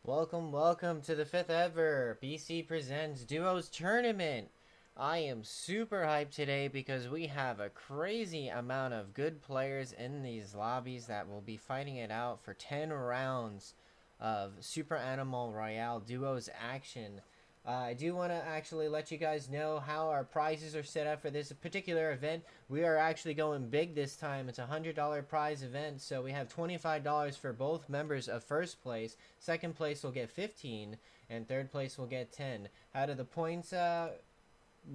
Welcome to the 5th ever BC Presents Duos Tournament. I am super hyped today because we have a crazy amount of good players in these lobbies that will be fighting it out for 10 rounds of Super Animal Royale Duos action. I do want to actually let you guys know how our prizes are set up for this particular event. We are actually going big this time. It's a $100 prize event, so we have $25 for both members of first place. Second place will get 15, and third place will get 10. How do the points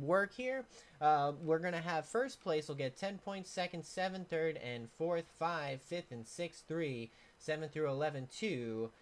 work here? We're gonna have first place will get 10 points, second 7, third and fourth 5, fifth and sixth 3, 7 through 11 2.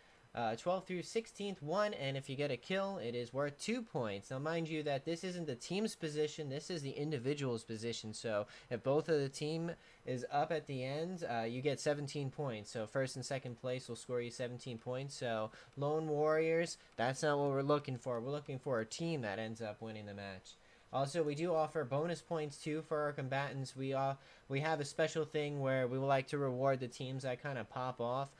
12 through 16th 1, and if you get a kill it is worth 2 points. Now mind you that this isn't the team's position, this is the individual's position, so if both of the team is up at the end, you get 17 points. So first and second place will score you 17 points. So lone warriors, that's not what we're looking for. We're looking for a team that ends up winning the match. Also, we do offer bonus points too for our combatants. We have a special thing where we would like to reward the teams that kind of pop off.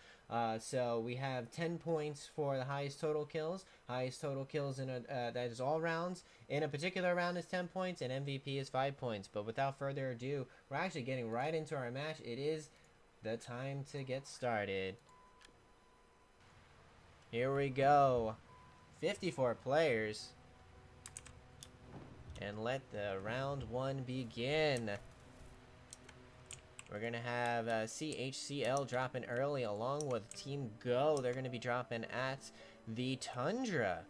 So we have 10 points for the highest total kills. Highest total kills in that is all rounds. In a particular round is 10 points, and MVP is 5 points. But without further ado, we're actually getting right into our match. It is the time to get started. Here we go. 54 players. And let the round one begin. We're going to have CHCL dropping early along with Team Go. They're going to be dropping at the Tundra.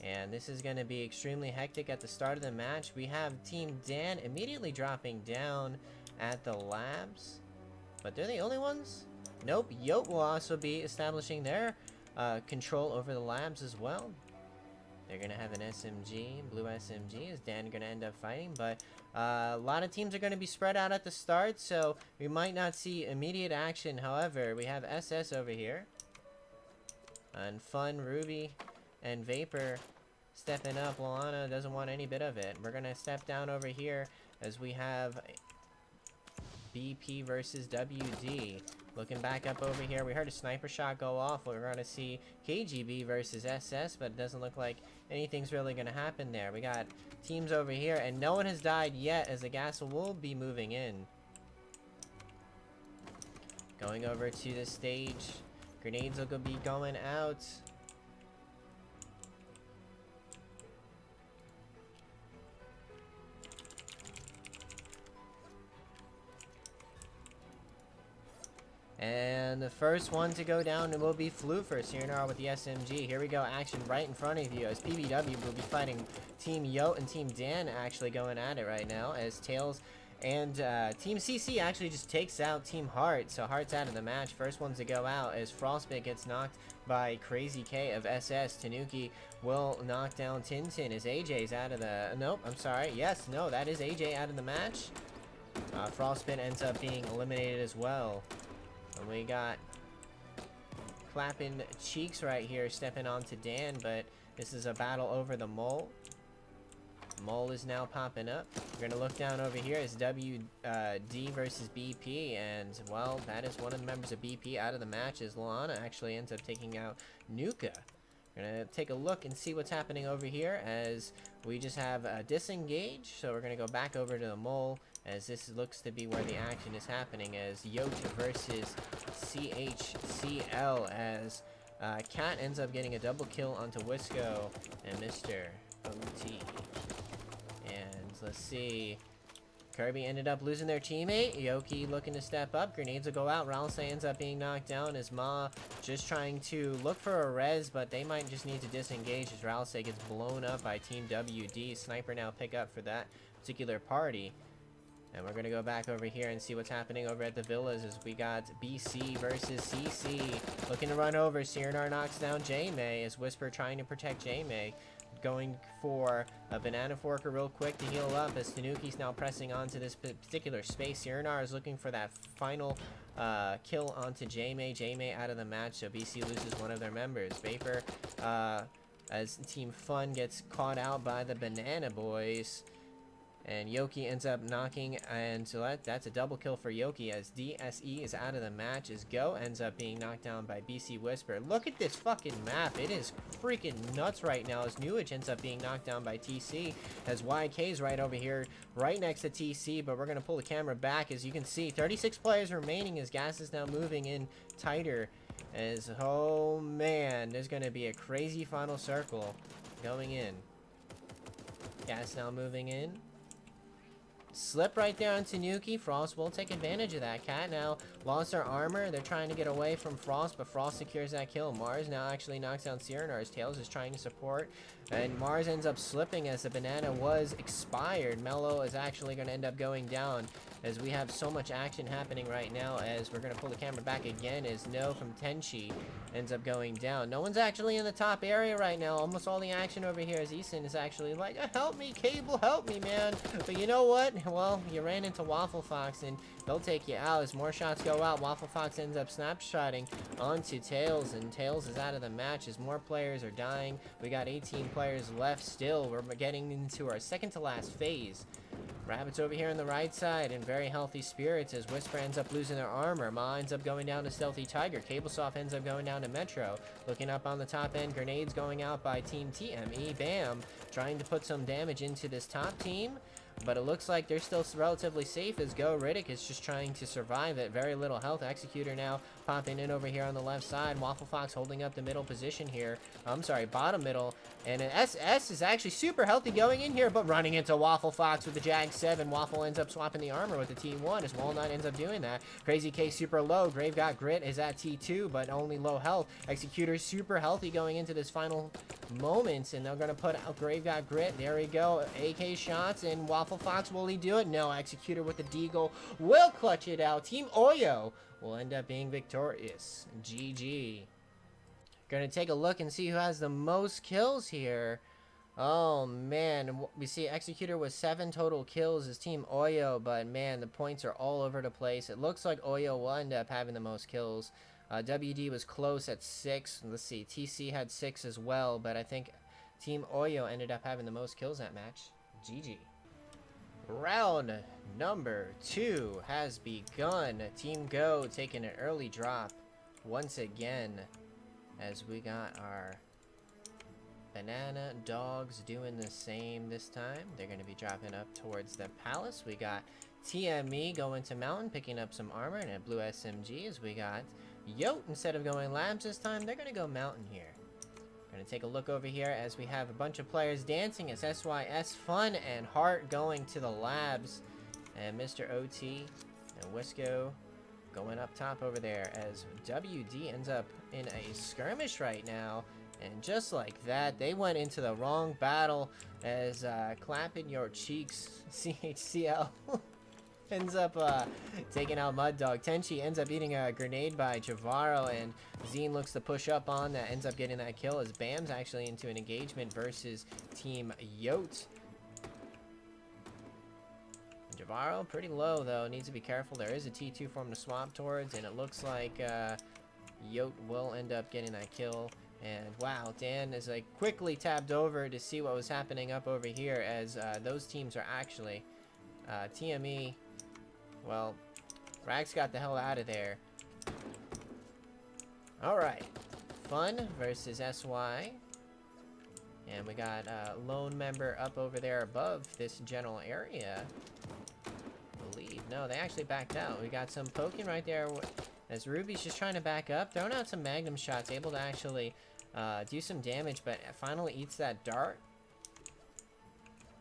And this is going to be extremely hectic at the start of the match. We have Team Dan immediately dropping down at the labs. But they're the only ones? Nope. Yote will also be establishing their control over the labs as well. They're going to have an SMG, blue SMG. Is Dan going to end up fighting? But a lot of teams are going to be spread out at the start, so we might not see immediate action. However, we have SS over here. And Fun, Ruby, and Vapor stepping up. Lana doesn't want any bit of it. We're going to step down over here as we have BP versus WD. Looking back up over here, we heard a sniper shot go off. We're going to see KGB versus SS, but it doesn't look like anything's really going to happen there. We got teams over here, and no one has died yet as the gas will be moving in. Going over to the stage. Grenades will be going out. And the first one to go down will be Floofer, Cyrnar with the SMG. Here we go, action right in front of you as PBW will be fighting Team Yote and Team Dan actually going at it right now as Tails and Team CC actually just takes out Team Heart. So Heart's out of the match. First ones to go out as Frostbit gets knocked by Crazy K of SS. Tanuki will knock down Tintin as AJ's out of the... Nope, I'm sorry. Yes, no, that is AJ out of the match. Frostbit ends up being eliminated as well. And we got Clapping Cheeks right here stepping onto Dan, but this is a battle over the Mole. Mole is now popping up. We're going to look down over here as WD versus BP, and, well, that is one of the members of BP out of the match as Lana actually ends up taking out Nuka. We're going to take a look and see what's happening over here as we just have disengage, so we're going to go back over to the Mole as this looks to be where the action is happening as Yote versus CHCL as Cat ends up getting a double kill onto Wisco and Mr. OT. And let's see. Kirby ended up losing their teammate. Yoki looking to step up. Grenades will go out. Ralse ends up being knocked down as Ma just trying to look for a res, but they might just need to disengage as Ralse gets blown up by Team WD. Sniper now pick up for that particular party. And we're going to go back over here and see what's happening over at the villas as we got BC versus CC. Looking to run over. Cyrnar knocks down J-May as Whisper trying to protect J-May. Going for a banana forker real quick to heal up as Tanuki's now pressing onto this particular space. Cyrnar is looking for that final kill onto J-May. J-May out of the match, so BC loses one of their members. Vapor, as Team Fun gets caught out by the Banana Boys. And Yoki ends up knocking, and so that's a double kill for Yoki as DSE is out of the match, as Go ends up being knocked down by BC Whisper. Look at this fucking map. It is freaking nuts right now as Newich ends up being knocked down by TC, as YK's right over here, right next to TC, but we're going to pull the camera back. As you can see, 36 players remaining as Gas is now moving in tighter. As, oh man, there's going to be a crazy final circle going in. Gas now moving in. Slip right there onto Nuki. Frost will take advantage of that. Cat now lost her armor. They're trying to get away from Frost, but Frost secures that kill. Mars now actually knocks down Cyranar's. Tails is trying to support, and Mars ends up slipping as the banana was expired. Mello is actually going to end up going down as we have so much action happening right now. As we're going to pull the camera back again as No from Tenchi ends up going down. No one's actually in the top area right now. Almost all the action over here as Eason is actually like, help me, Cable, help me, man. But you know what? Well, you ran into Waffle Fox, and they'll take you out. As more shots go out, Waffle Fox ends up snapshotting onto Tails, and Tails is out of the match as more players are dying. We got 18 players left still. We're getting into our second to last phase. Rabbit's over here on the right side in very healthy spirits as Whisper ends up losing their armor. Ma ends up going down to Stealthy Tiger. Cablesoft ends up going down to Metro. Looking up on the top end, grenades going out by Team TME. Bam! Trying to put some damage into this top team. But it looks like they're still relatively safe as Go Riddick is just trying to survive at very little health. Executor now popping in over here on the left side. Waffle Fox holding up the middle position here. I'm sorry, bottom middle. And an SS is actually super healthy going in here, but running into Waffle Fox with the Jag 7. Waffle ends up swapping the armor with the T1 as Walnut ends up doing that. Crazy K super low. Grave Got Grit is at T2, but only low health. Executor super healthy going into this final moments, and they're going to put out Grave Got Grit. There we go. AK shots, and Waffle Fox, will he do it? No. Executor with the Deagle will clutch it out. Team Oyo will end up being victorious. GG. Gonna take a look and see who has the most kills here. Oh man, we see Executor with 7 total kills as Team Oyo, but man, the points are all over the place. It looks like Oyo will end up having the most kills. WD was close at 6. Let's see, TC had 6 as well, but I think Team Oyo ended up having the most kills that match. GG. Round number 2 has begun. Team Go taking an early drop once again, as we got our Banana Dogs doing the same this time. They're going to be dropping up towards the palace. We got TME going to Mountain, picking up some armor and a blue SMG, as we got Yote, instead of going Labs this time, they're going to go Mountain here. We're going to take a look over here as we have a bunch of players dancing as SYS Fun and Heart going to the Labs, and Mr. OT and Wisco going up top over there as WD ends up in a skirmish right now. And just like that, they went into the wrong battle as Clapping Your Cheeks CHCL ends up taking out Mud Dog. Tenchi ends up eating a grenade by Javaro, and Zine looks to push up on that, ends up getting that kill as Bam's actually into an engagement versus Team Yote. Javaro pretty low though, needs to be careful. There is a T2 for him to swap towards, and it looks like Yote will end up getting that kill. And wow, Dan is like quickly tabbed over to see what was happening up over here as those teams are actually TME. Well, Rags got the hell out of there. Alright, Fun versus SY. And we got a lone member up over there above this general area. I believe. No, they actually backed out. We got some poking right there as Ruby's just trying to back up, throwing out some Magnum shots, able to actually do some damage, but finally eats that dart.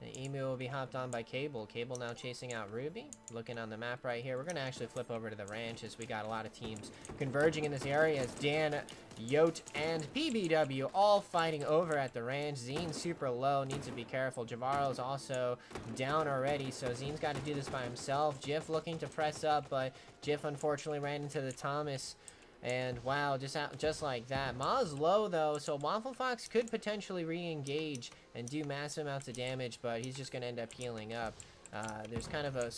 The Emu will be hopped on by Cable. Cable now chasing out Ruby. Looking on the map right here. We're going to actually flip over to the ranch as we got a lot of teams converging in this area as Dan, Yote, and PBW all fighting over at the ranch. Zine super low. Needs to be careful. Javaro's also down already, so Zine's got to do this by himself. Jiff looking to press up, but Jiff unfortunately ran into the Thomas. And wow, just like that. Ma's low though, so Waffle Fox could potentially re-engage and do massive amounts of damage, but he's just going to end up healing up. There's kind of a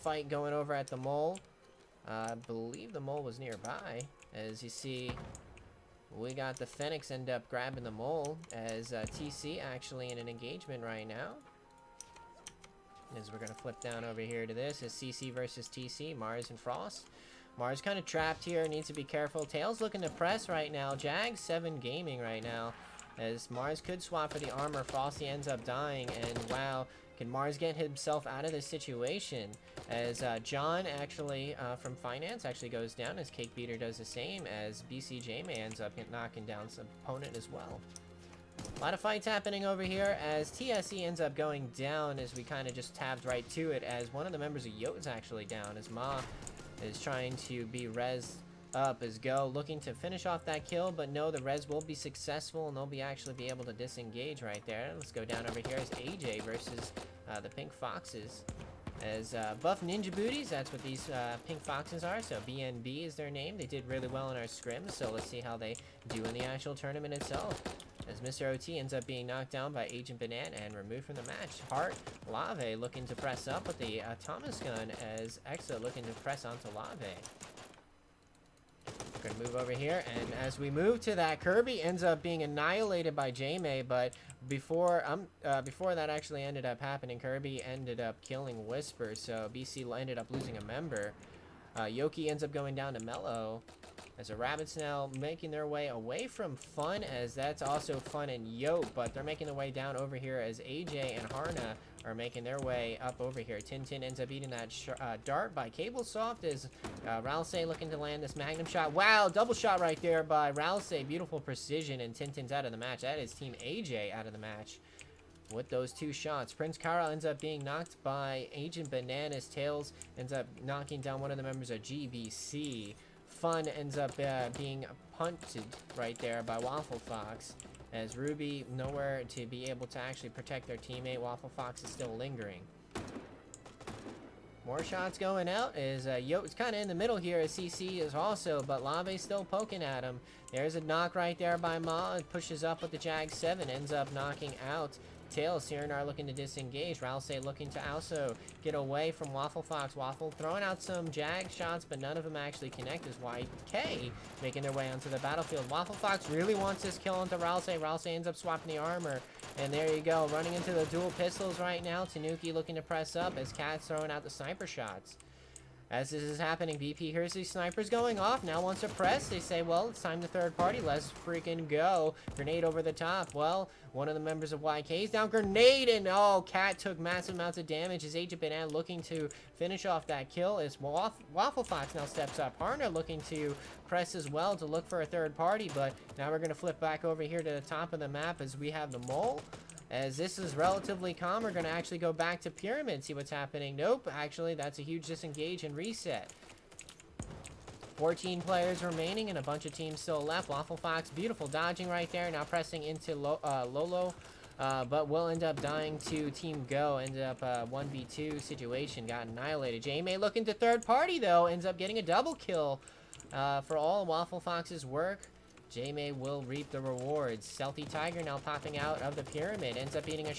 fight going over at the mole. I believe the mole was nearby. As you see, we got the Phoenix end up grabbing the mole as TC actually in an engagement right now. As we're going to flip down over here to this. Is CC versus TC, Mars and Frost. Mars kind of trapped here, needs to be careful. Tails looking to press right now. Jag 7 gaming right now. As Mars could swap for the armor. Frosty ends up dying, and wow, can Mars get himself out of this situation? As John actually from Finance actually goes down, as Cake Beater does the same, as BCJ ends up knocking down some opponent as well. A lot of fights happening over here as TSE ends up going down, as we kind of just tabbed right to it, as one of the members of Yote is actually down, as Ma is trying to be rezzed up as Go, looking to finish off that kill, but no, the res will be successful, and they'll be actually be able to disengage right there. Let's go down over here as AJ versus the Pink Foxes. As Buff Ninja Booties, that's what these Pink Foxes are, so BNB is their name. They did really well in our scrims, so let's see how they do in the actual tournament itself. As Mr. OT ends up being knocked down by Agent Banana and removed from the match. Heart, Lave looking to press up with the Thomas gun, as Exa looking to press onto Lave. We're gonna move over here, and as we move to that, Kirby ends up being annihilated by J-May, but before that actually ended up happening, Kirby ended up killing Whisper, so BC ended up losing a member. Yoki ends up going down to Mellow, as the Rabbits now making their way away from Fun, as that's also Fun and Yote, but they're making their way down over here as AJ and Harna are making their way up over here. Tintin ends up eating that dart by Cablesoft, as Ralsei looking to land this Magnum shot. Wow, double shot right there by Ralsei. Beautiful precision, and Tintin's out of the match. That is Team AJ out of the match with those two shots. Prince Kara ends up being knocked by Agent Bananas. Tails ends up knocking down one of the members of GBC. Fun ends up being punted right there by Waffle Fox, as Ruby nowhere to be able to actually protect their teammate. Waffle Fox is still lingering. More shots going out, as Yote's kind of in the middle here, as CC is also, but Lave's still poking at him. There's a knock right there by Ma, pushes up with the Jag 7, ends up knocking out Tails. Sirinar looking to disengage. Ralsei looking to also get away from Waffle Fox. Waffle throwing out some Jag shots, but none of them actually connect, as YK making their way onto the battlefield. Waffle Fox really wants this kill onto Ralsei. Ralsei ends up swapping the armor, and there you go. Running into the dual pistols right now. Tanuki looking to press up, as Cat's throwing out the sniper shots. As this is happening, BP hears these snipers going off. Now wants to press. They say, well, it's time to third party. Let's freaking go. Grenade over the top. Well, one of the members of YK's down. Grenade, and oh, Cat took massive amounts of damage. His Agent Banana looking to finish off that kill, as Waffle Fox now steps up. Harna looking to press as well to look for a third party, but now we're going to flip back over here to the top of the map, as we have the Mole. As this is relatively calm, we're going to actually go back to Pyramid, see what's happening. Nope, actually, that's a huge disengage and reset. 14 players remaining and a bunch of teams still left. Waffle Fox, beautiful dodging right there. Now pressing into Lolo, but will end up dying to Team Go. Ended up 1v2 situation, got annihilated. J-May looking to third party, though. Ends up getting a double kill for all of Waffle Fox's work. J-May will reap the rewards. Stealthy Tiger now popping out of the pyramid. Ends up eating a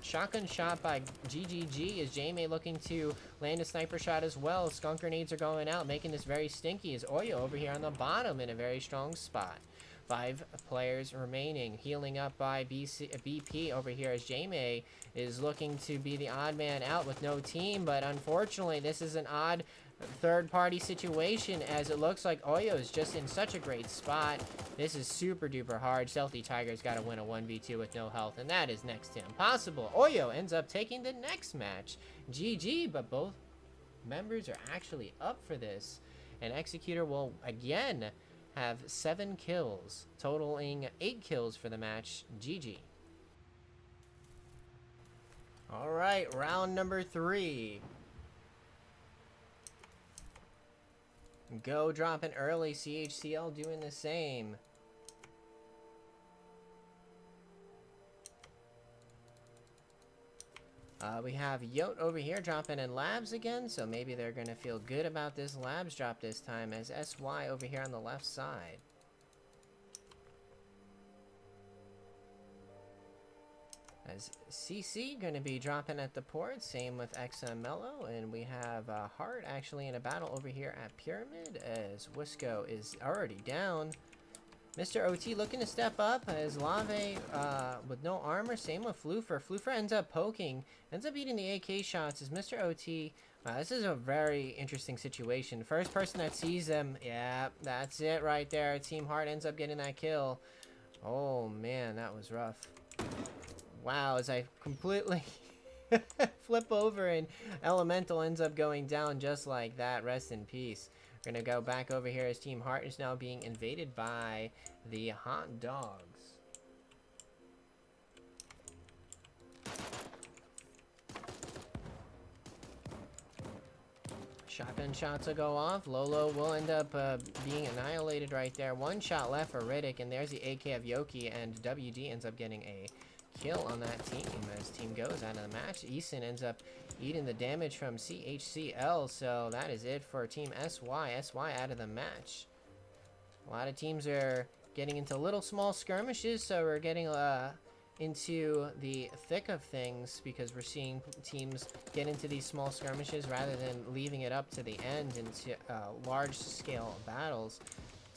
shotgun shot by GGG, as J-May looking to land a sniper shot as well. Skunk grenades are going out, making this very stinky, as Oyo over here on the bottom in a very strong spot. 5 players remaining. Healing up by BP over here, as J-May is looking to be the odd man out with no team, but unfortunately this is an odd third-party situation, as it looks like Oyo is just in such a great spot. This is super duper hard. Stealthy Tiger's got to win a 1v2 with no health, and that is next to impossible. Oyo ends up taking the next match. GG, but both members are actually up for this, and Executor will again have 7 kills, totaling 8 kills for the match. GG. All right, round number 3. Go dropping early. CHCL doing the same. We have Yote over here dropping in labs again, so maybe they're going to feel good about this labs drop this time, as SY over here on the left side. As CC going to be dropping at the port, same with XMLO, and we have Heart actually in a battle over here at Pyramid, as Wisco is already down. Mr. OT looking to step up as Lave with no armor. Same with Floofer. Floofer ends up poking, ends up eating the AK shots as Mr. OT. This is a very interesting situation. First person that sees them, yeah, that's it right there. Team Heart ends up getting that kill. Oh man, that was rough. Wow, as I completely flip over and Elemental ends up going down just like that. Rest in peace. We're gonna go back over here as Team Heart is now being invaded by the Hot Dogs. Shotgun shots will go off. Lolo will end up being annihilated right there. One shot left for Riddick, and there's the AK of Yoki, and WD ends up getting a kill on that team as team goes out of the match. Eason ends up eating the damage from CHCL, so that is it for Team SY. SY out of the match. A lot of teams are getting into little small skirmishes, so we're getting into the thick of things because we're seeing teams get into these small skirmishes rather than leaving it up to the end into large-scale battles.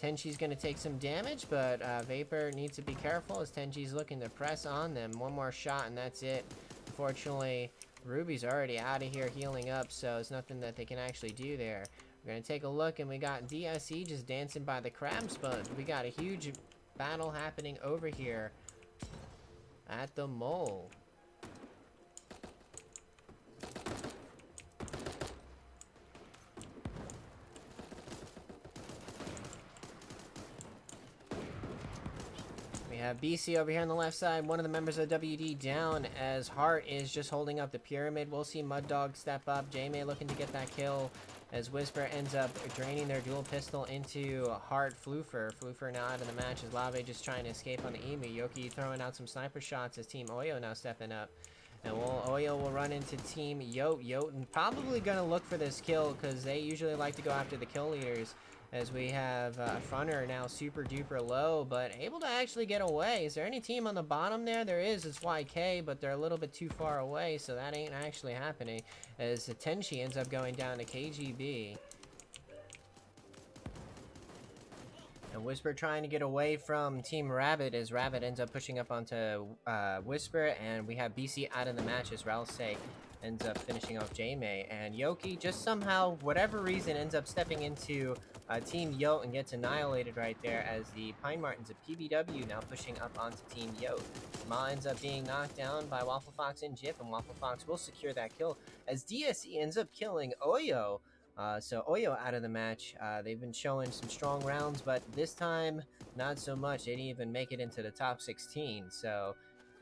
Tenchi's going to take some damage, but Vapor needs to be careful as Tenchi's looking to press on them. One more shot, and that's it. Unfortunately, Ruby's already out of here healing up, so there's nothing that they can actually do there. We're going to take a look, and we got DSE just dancing by the crabs, but we got a huge battle happening over here at the mole. We have BC over here on the left side. One of the members of WD down as Hart is just holding up the pyramid. We'll see Mud Dog step up. J-May looking to get that kill as Whisper ends up draining their dual pistol into Hart Floofer. Floofer now out of the match as Lave just trying to escape on the Emu. Yoki throwing out some sniper shots as Team Oyo now stepping up. And Oyo will run into Team Yote. Yote and probably going to look for this kill because they usually like to go after the kill leaders. As we have Fronter now super duper low, but able to actually get away. Is there any team on the bottom there? There is. It's YK, but they're a little bit too far away, so that ain't actually happening. As Tenchi ends up going down to KGB. And Whisper trying to get away from Team Rabbit as Rabbit ends up pushing up onto Whisper, and we have BC out of the match as Ralsei ends up finishing off J-May. And Yoki just somehow, whatever reason, ends up stepping into Team Yote and gets annihilated right there as the Pine Martins of PBW now pushing up onto Team Yote. Ma ends up being knocked down by Waffle Fox and Jip, and Waffle Fox will secure that kill as DSE ends up killing Oyo. So Oyo out of the match. They've been showing some strong rounds, but this time, not so much. They didn't even make it into the top 16. So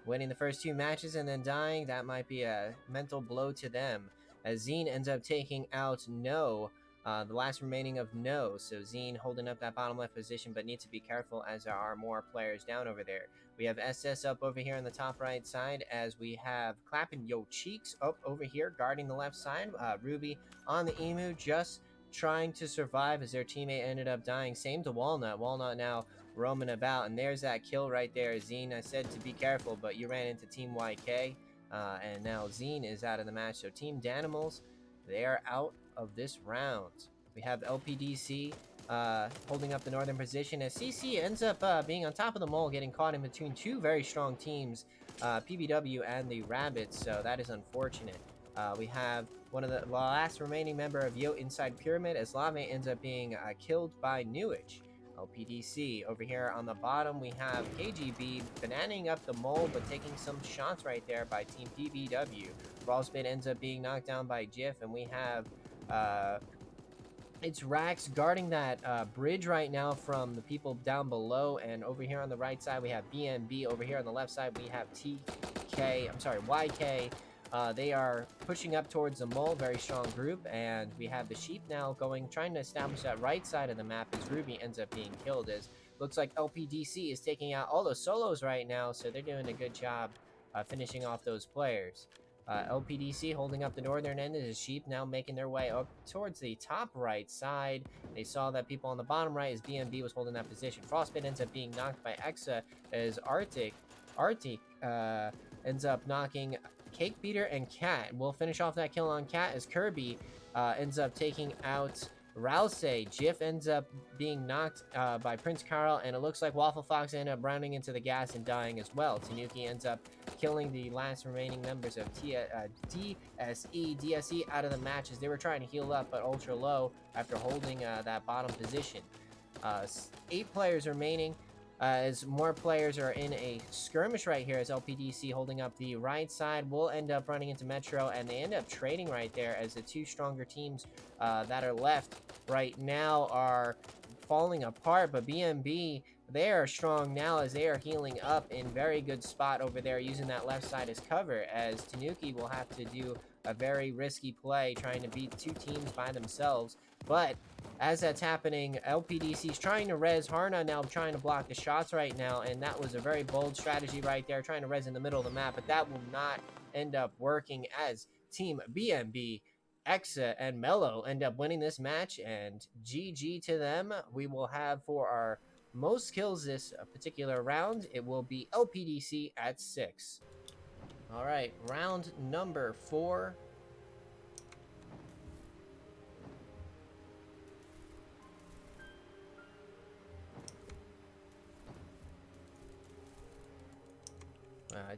winning the first two matches and then dying, that might be a mental blow to them. As Zine ends up taking out No, the last remaining of No. So Zine holding up that bottom left position, but needs to be careful as there are more players down over there. We have SS up over here on the top right side as we have Clappin' Yo Cheeks up over here guarding the left side. Ruby on the Emu just trying to survive as their teammate ended up dying. Same to Walnut. Walnut now roaming about, and there's that kill right there. Zine, I said to be careful, but you ran into Team YK, and now Zine is out of the match. So Team Danimals, they are out of this round. We have LPDC holding up the northern position as CC ends up being on top of the mole, getting caught in between two very strong teams, PBW and the Rabbits, so that is unfortunate. We have one of the last remaining member of Yote inside Pyramid as Lave ends up being killed by Newich. LPDC over here on the bottom, we have KGB bananing up the mole, but taking some shots right there by Team PBW. Rawspit ends up being knocked down by Jiff, and we have it's Rax guarding that bridge right now from the people down below, and over here on the right side we have BNB. Over here on the left side we have YK. They are pushing up towards the mole, very strong group, and we have the sheep now trying to establish that right side of the map as Ruby ends up being killed. As looks like LPDC is taking out all those solos right now, so they're doing a good job finishing off those players. LPDC holding up the northern end as sheep now making their way up towards the top right side. They saw that people on the bottom right as BNB was holding that position. Frostbite ends up being knocked by Exa as Arctic ends up knocking Cake Beater and Cat. We'll finish off that kill on Cat as Kirby ends up taking out Rouse. Jiff ends up being knocked by Prince Carl, and it looks like Waffle Fox end up rounding into the gas and dying as well. Tanuki ends up killing the last remaining members of DSE out of the match as they were trying to heal up, but ultra low after holding that bottom position. 8 players remaining. As more players are in a skirmish right here, as LPDC holding up the right side will end up running into Metro, and they end up trading right there as the 2 stronger teams that are left right now are falling apart. But BMB, they are strong now as they are healing up in very good spot over there, using that left side as cover, as Tanuki will have to do a very risky play trying to beat 2 teams by themselves. But as that's happening, LPDC's trying to res. Harna now trying to block the shots right now, and that was a very bold strategy right there, trying to res in the middle of the map, but that will not end up working as Team BMB, Exa, and Mello end up winning this match, and GG to them. We will have for our most kills this particular round, it will be LPDC at 6. All right, round number 4.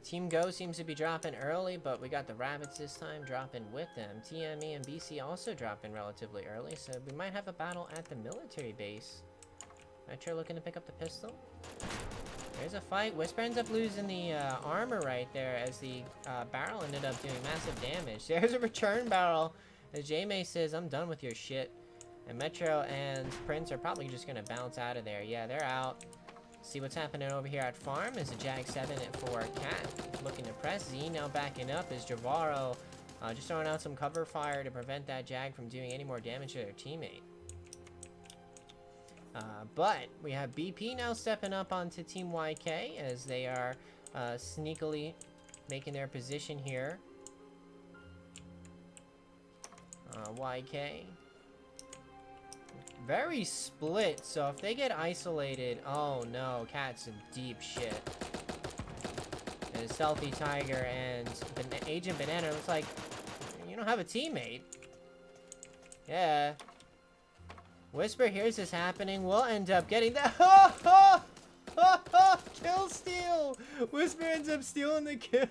Team Go seems to be dropping early, but we got the Rabbits this time dropping with them. TME and BC also dropping relatively early, so we might have a battle at the military base. Metro looking to pick up the pistol. There's a fight. Whisper ends up losing the armor right there as the barrel ended up doing massive damage. There's a return barrel as J-May says, I'm done with your shit. And Metro and Prince are probably just going to bounce out of there. Yeah, they're out. See what's happening over here at farm is a Jag 7 for Cat looking to press. Z now backing up as Javaro just throwing out some cover fire to prevent that Jag from doing any more damage to their teammate. But we have BP now stepping up onto Team YK as they are sneakily making their position here. YK. Very split, so if they get isolated, oh no, Cat's in deep shit. And Stealthy Tiger and Agent Banana looks like you don't have a teammate. Yeah. Whisper hears this happening, we'll end up getting that. Kill steal! Whisper ends up stealing the kill.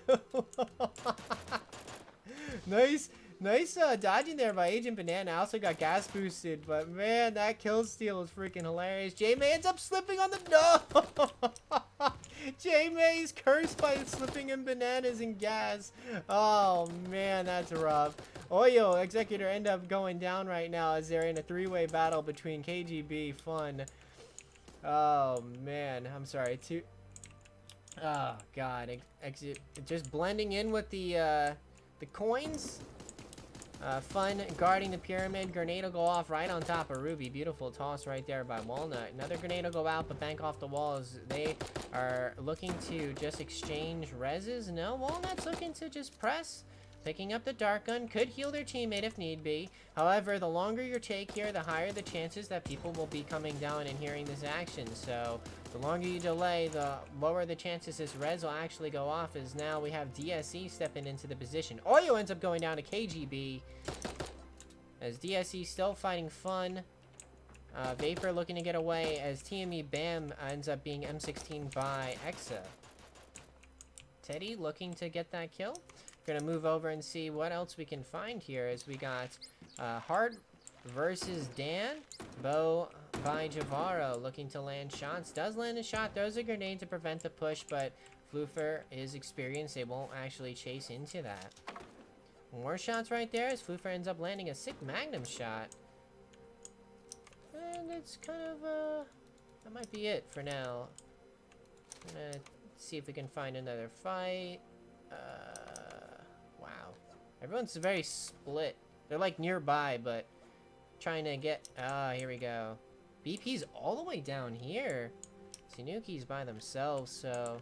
Nice dodging there by Agent Banana. Also got gas boosted, but man, that kill steal is freaking hilarious. J-May ends up slipping on the no. J-May's cursed by slipping in bananas and gas. Oh man, that's rough. Oyo Executor end up going down right now as they're in a 3-way battle between KGB Fun. Oh man, I'm sorry. Oh god, just blending in with the coins. Fun guarding the pyramid. Grenade will go off right on top of Ruby. Beautiful toss right there by Walnut. Another grenade will go out, but bank off the walls. They are looking to just exchange reses. No, Walnut's looking to just press. Picking up the Dark Gun could heal their teammate if need be. However, the longer your take here, the higher the chances that people will be coming down and hearing this action. So, the longer you delay, the lower the chances this res will actually go off, as now we have DSE stepping into the position. Oyo ends up going down to KGB, as DSE still fighting Fun. Vapor looking to get away, as TME Bam ends up being M16 by Exa. Teddy looking to get that kill. Gonna move over and see what else we can find here, as we got Hard versus Dan. Bo by Javaro looking to land shots. Does land a shot, throws a grenade to prevent the push, but Floofer is experienced. They won't actually chase into that. More shots right there as Floofer ends up landing a sick Magnum shot. And it's kind of, that might be it for now. I'm gonna see if we can find another fight. Wow. Everyone's very split. They're like nearby, but trying to get, here we go. BP's all the way down here. Tanuki's by themselves, so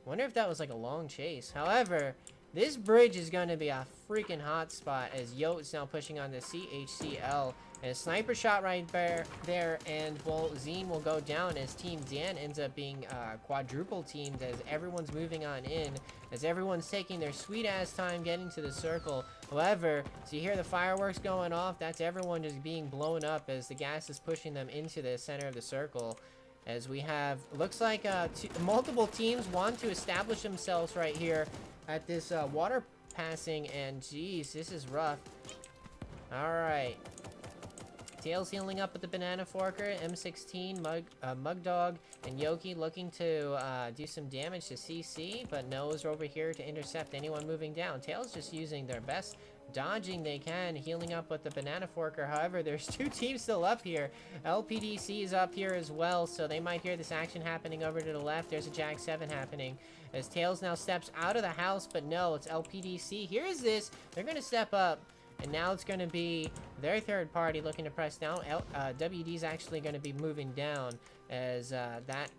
wonder if that was like a long chase. However, this bridge is going to be a freaking hot spot as Yote's now pushing on the CHCL And a sniper shot right there, and well, Zine will go down as Team Dan ends up being quadruple teamed as everyone's moving on in, as everyone's taking their sweet ass time getting to the circle. However, so you hear the fireworks going off, that's everyone just being blown up as the gas is pushing them into the center of the circle. As we have, looks like multiple teams want to establish themselves right here at this water passing, and geez, this is rough. Alright. Tails healing up with the Banana Forker, M16, Mug Dog, and Yoki looking to do some damage to CC, but Noah's over here to intercept anyone moving down. Tails just using their best dodging they can, healing up with the Banana Forker. However, there's two teams still up here. LPDC is up here as well, so they might hear this action happening over to the left. There's a Jag 7 happening. As Tails now steps out of the house, but no, it's LPDC. Here's this. They're going to step up. And now it's going to be their third party looking to press down. WD's actually going to be moving down as that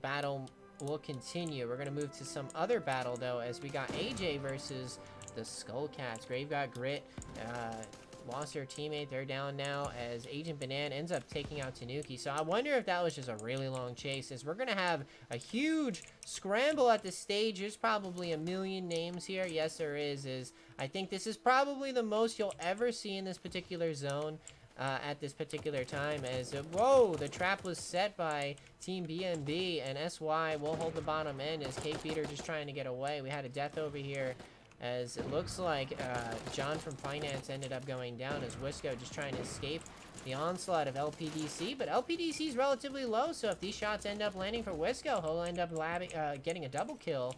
battle will continue. We're going to move to some other battle, though, as we got AJ versus the Skullcats. Grave got Grit. Lost her teammate. They're down now as Agent Banana ends up taking out Tanuki. So I wonder if that was just a really long chase, as we're going to have a huge scramble at this stage. There's probably a million names here. Yes, there is. I think this is probably the most you'll ever see in this particular zone at this particular time. As, whoa, the trap was set by Team BNB, and SY will hold the bottom end as Cape Beater just trying to get away. We had a death over here, as it looks like John from Finance ended up going down as Wisco just trying to escape the onslaught of LPDC. But LPDC is relatively low, so if these shots end up landing for Wisco, he'll end up getting a double kill.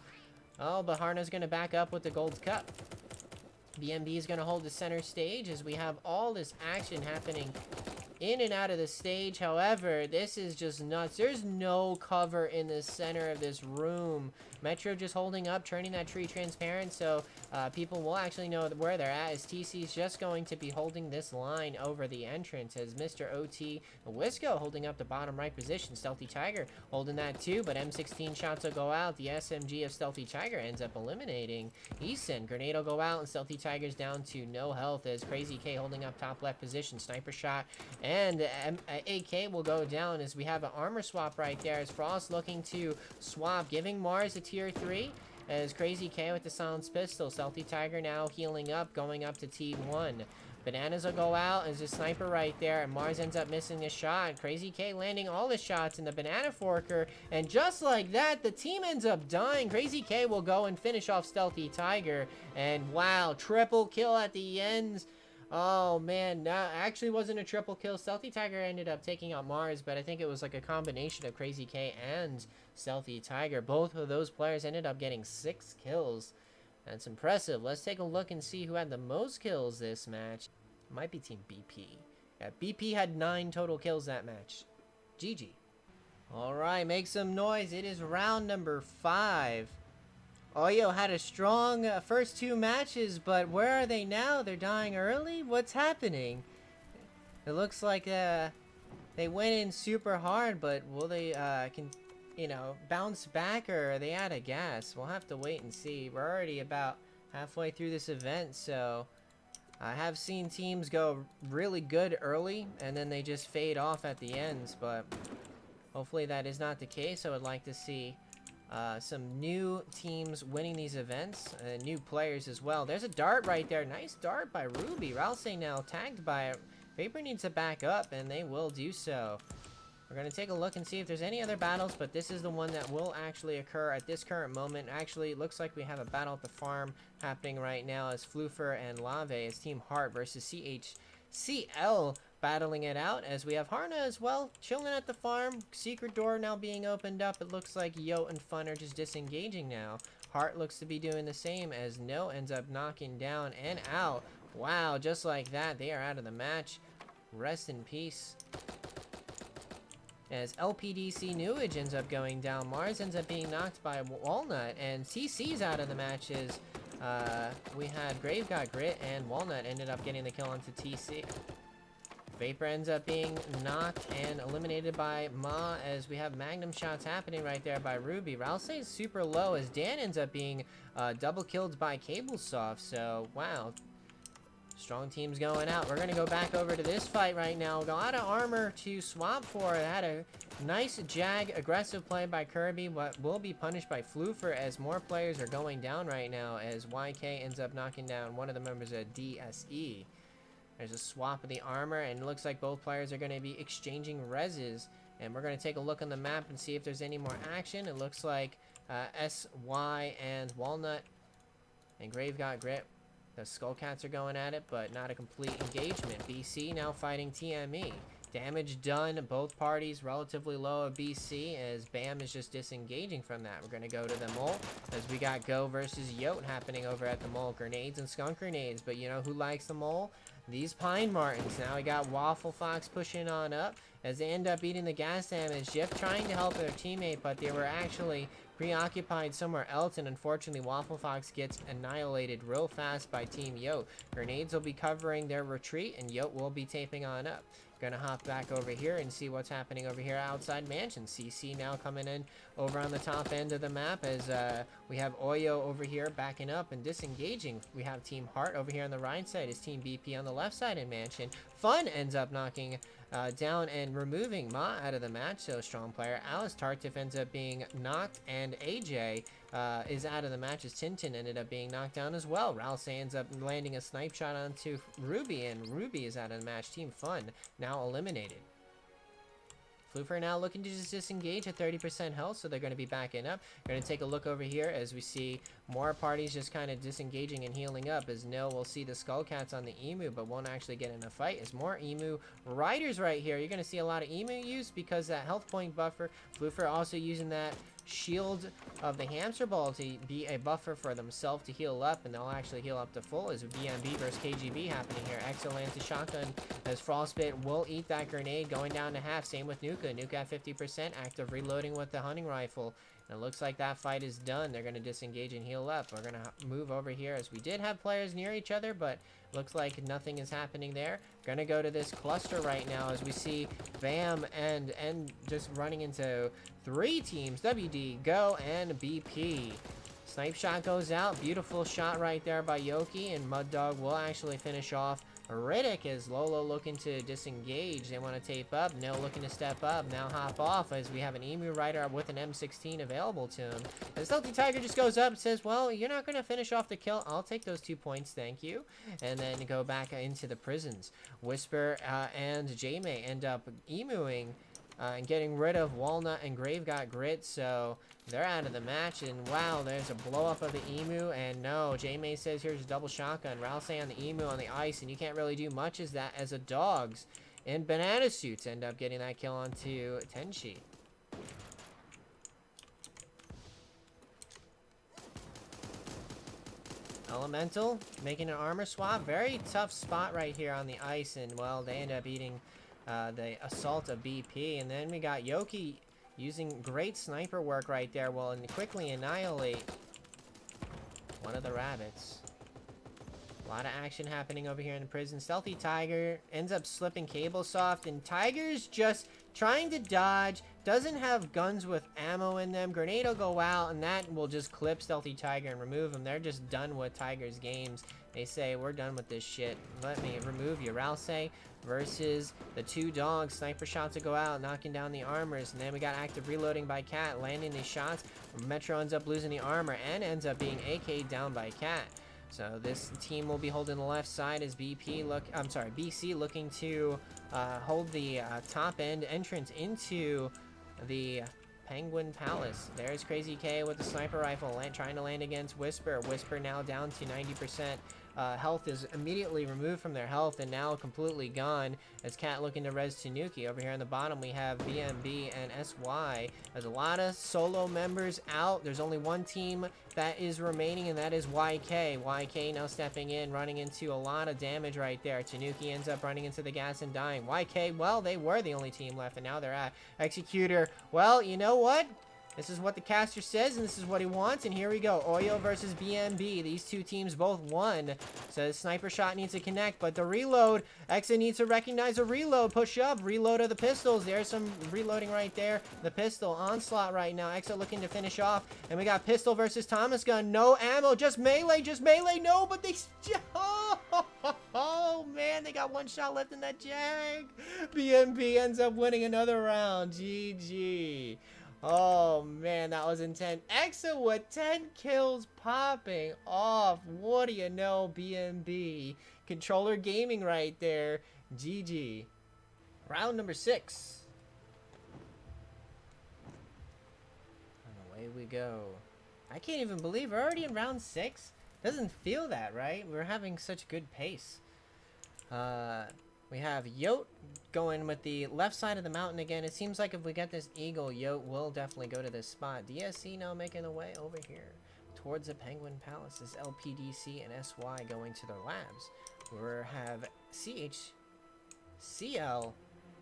Oh, but Harna's going to back up with the Gold Cup. BNB is going to hold the center stage as we have all this action happening in and out of the stage. However, this is just nuts. There's no cover in the center of this room. Metro just holding up, turning that tree transparent, so people will actually know where they're at, as TC's just going to be holding this line over the entrance, as Mr. OT Wisco holding up the bottom right position. Stealthy Tiger holding that too, but M16 shots will go out. The SMG of Stealthy Tiger ends up eliminating Eason. Grenade will go out, and Stealthy Tiger's down to no health, as Crazy K holding up top left position. Sniper shot, and AK will go down, as we have an armor swap right there, as Frost looking to swap, giving Mars a tier 3, as Crazy K with the silenced pistol. Stealthy Tiger now healing up, going up to T1. Bananas will go out as a sniper right there, and Mars ends up missing a shot. Crazy K landing all the shots in the Banana Forker, and just like that, the team ends up dying. Crazy K will go and finish off Stealthy Tiger, and wow, triple kill at the end. Oh man, that actually wasn't a triple kill. Stealthy Tiger ended up taking out Mars, but I think it was like a combination of Crazy K and Stealthy Tiger. Both of those players ended up getting 6 kills. That's impressive. Let's take a look and see who had the most kills this match. Might be Team BP. Yeah, BP had 9 total kills that match. GG. Alright, make some noise. It is round number 5. Oyo had a strong first 2 matches, but where are they now? They're dying early? What's happening? It looks like they went in super hard, but will they bounce back, or are they out of gas? We'll have to wait and see. We're already about halfway through this event, so I have seen teams go really good early, and then they just fade off at the ends, but hopefully that is not the case. I would like to see some new teams winning these events, new players as well. There's a dart right there. Nice dart by Ruby. Ralsei now tagged by it. Vapor needs to back up, and they will do so. We're going to take a look and see if there's any other battles, but this is the one that will actually occur at this current moment. Actually, it looks like we have a battle at the farm happening right now as Floofer and Lave as Team Heart versus CHCL battling it out, as we have Harna as well chilling at the farm. Secret door now being opened up. It looks like Yo and Fun are just disengaging now. Heart looks to be doing the same, as No ends up knocking down and out. Wow, just like that, they are out of the match. Rest in peace. As LPDC Newage ends up going down, Mars ends up being knocked by Walnut, and TC's out of the matches. We had Grave got Grit, and Walnut ended up getting the kill onto TC. Vapor ends up being knocked and eliminated by Ma, as we have Magnum shots happening right there by Ruby. Ralsei is super low, as Dan ends up being double killed by Cablesoft. So, wow. Strong team's going out. We're going to go back over to this fight right now. A lot of armor to swap for. Had a nice jag aggressive play by Kirby, but will be punished by Floofer as more players are going down right now as YK ends up knocking down one of the members of DSE. There's a swap of the armor, and it looks like both players are going to be exchanging reses. And we're going to take a look on the map and see if there's any more action. It looks like SY and Walnut and Grave Got Grit. The Skullcats are going at it, but not a complete engagement. BC now fighting TME. Damage done, both parties relatively low of BC as BAM is just disengaging from that. We're going to go to the mole as we got Go versus Yote happening over at the mole. Grenades and skunk grenades, but you know who likes the mole? These Pine Martins. Now we got Waffle Fox pushing on up as they end up eating the gas damage. Jeff trying to help their teammate, but they were actually preoccupied somewhere else, and unfortunately Waffle Fox gets annihilated real fast by Team Yote. Grenades will be covering their retreat, and Yote will be taping on up. Gonna hop back over here and see what's happening over here outside Mansion. CC now coming in over on the top end of the map as we have Oyo over here backing up and disengaging. We have Team Heart over here on the right side. Is Team BP on the left side in Mansion. Fun ends up knocking down and removing Ma out of the match, so strong player. Alice Tartif ends up being knocked, and AJ is out of the match as Tintin ended up being knocked down as well. Rouse ends up landing a snipe shot onto Ruby, and Ruby is out of the match. Team Fun now eliminated. Floofer now looking to just disengage at 30% health, so they're going to be backing up. We're going to take a look over here as we see more parties just kind of disengaging and healing up, as Nil will see the Skullcats on the Emu, but won't actually get in a fight. As more Emu riders right here, you're going to see a lot of Emu use because that health point buffer. Floofer also using that shield of the hamster ball to be a buffer for themselves to heal up, and they'll actually heal up to full as BMB versus KGB happening here. Exo lands a shotgun as Frostbite will eat that grenade, going down to half. Same with Nuka. Nuka at 50%, active reloading with the hunting rifle. And it looks like that fight is done. They're going to disengage and heal up. We're going to move over here as we did have players near each other, but looks like nothing is happening there. Going to go to this cluster right now as we see BAM and just running into three teams, WD, Go, and BP. Snipe shot goes out. Beautiful shot right there by Yoki, and Mud Dog will actually finish off Riddick as Lolo looking to disengage. They want to tape up. Nil looking to step up. Now hop off as we have an Emu Rider with an M16 available to him. And Stealthy Tiger just goes up and says, well, you're not going to finish off the kill. I'll take those 2 points, thank you. And then go back into the prisons. Whisper and J-May end up emuing and getting rid of Walnut and Grave Got Grit, so they're out of the match. And wow, there's a blow up of the Emu, and no, J-May says here's a double shotgun. Rouse on the Emu on the ice, and you can't really do much as that as the dogs in banana suits end up getting that kill onto Tenchi. Elemental making an armor swap. Very tough spot right here on the ice, and well, they end up eating the assault of BP. And then we got Yoki using great sniper work right there, well, and quickly annihilate one of the rabbits. A lot of action happening over here in the prison. Stealthy Tiger ends up slipping Cable Soft, and Tiger's just trying to dodge. Doesn't have guns with ammo in them. Grenade will go out, and that will just clip Stealthy Tiger and remove him. They're just done with Tiger's games. They say, we're done with this shit. Let me remove you. Rouse versus the two dogs. Sniper shots to go out, knocking down the armors. And then we got active reloading by Cat, landing these shots. Metro ends up losing the armor and ends up being AK'd down by Cat. So this team will be holding the left side as BC looking to hold the top end entrance into the Penguin Palace. There's Crazy K with the sniper rifle trying to land against Whisper. Whisper now down to 90%. Health is immediately removed from their health and now completely gone as Cat looking to res Tanuki. Over here on the bottom we have BMB and SY. There's a lot of solo members out. There's only one team that is remaining, and that is YK. YK now stepping in, running into a lot of damage right there. Tanuki ends up running into the gas and dying. YK, well, they were the only team left, and now they're at Executor. Well, you know what? This is what the caster says, and this is what he wants, and here we go. Oyo versus BMB. These two teams both won. So the sniper shot needs to connect, but the reload, Exa needs to recognize a reload. Push up, reload of the pistols. There's some reloading right there. The pistol onslaught right now. Exa looking to finish off, and we got pistol versus Thomas gun. No ammo, just melee, no, but they... man, they got one shot left in that jag. BMB ends up winning another round. GG. Oh man, that was intense. Exa with 10 kills popping off. What do you know, BMB? Controller gaming right there. GG. Round number 6. And away we go. I can't even believe we're already in round 6. Doesn't feel that, right? We're having such good pace. We have Yote going with the left side of the mountain again. It seems like if we get this eagle, Yote will definitely go to this spot. DSC now making their way over here towards the Penguin Palace. This LPDC and SY going to their labs. We have CHCL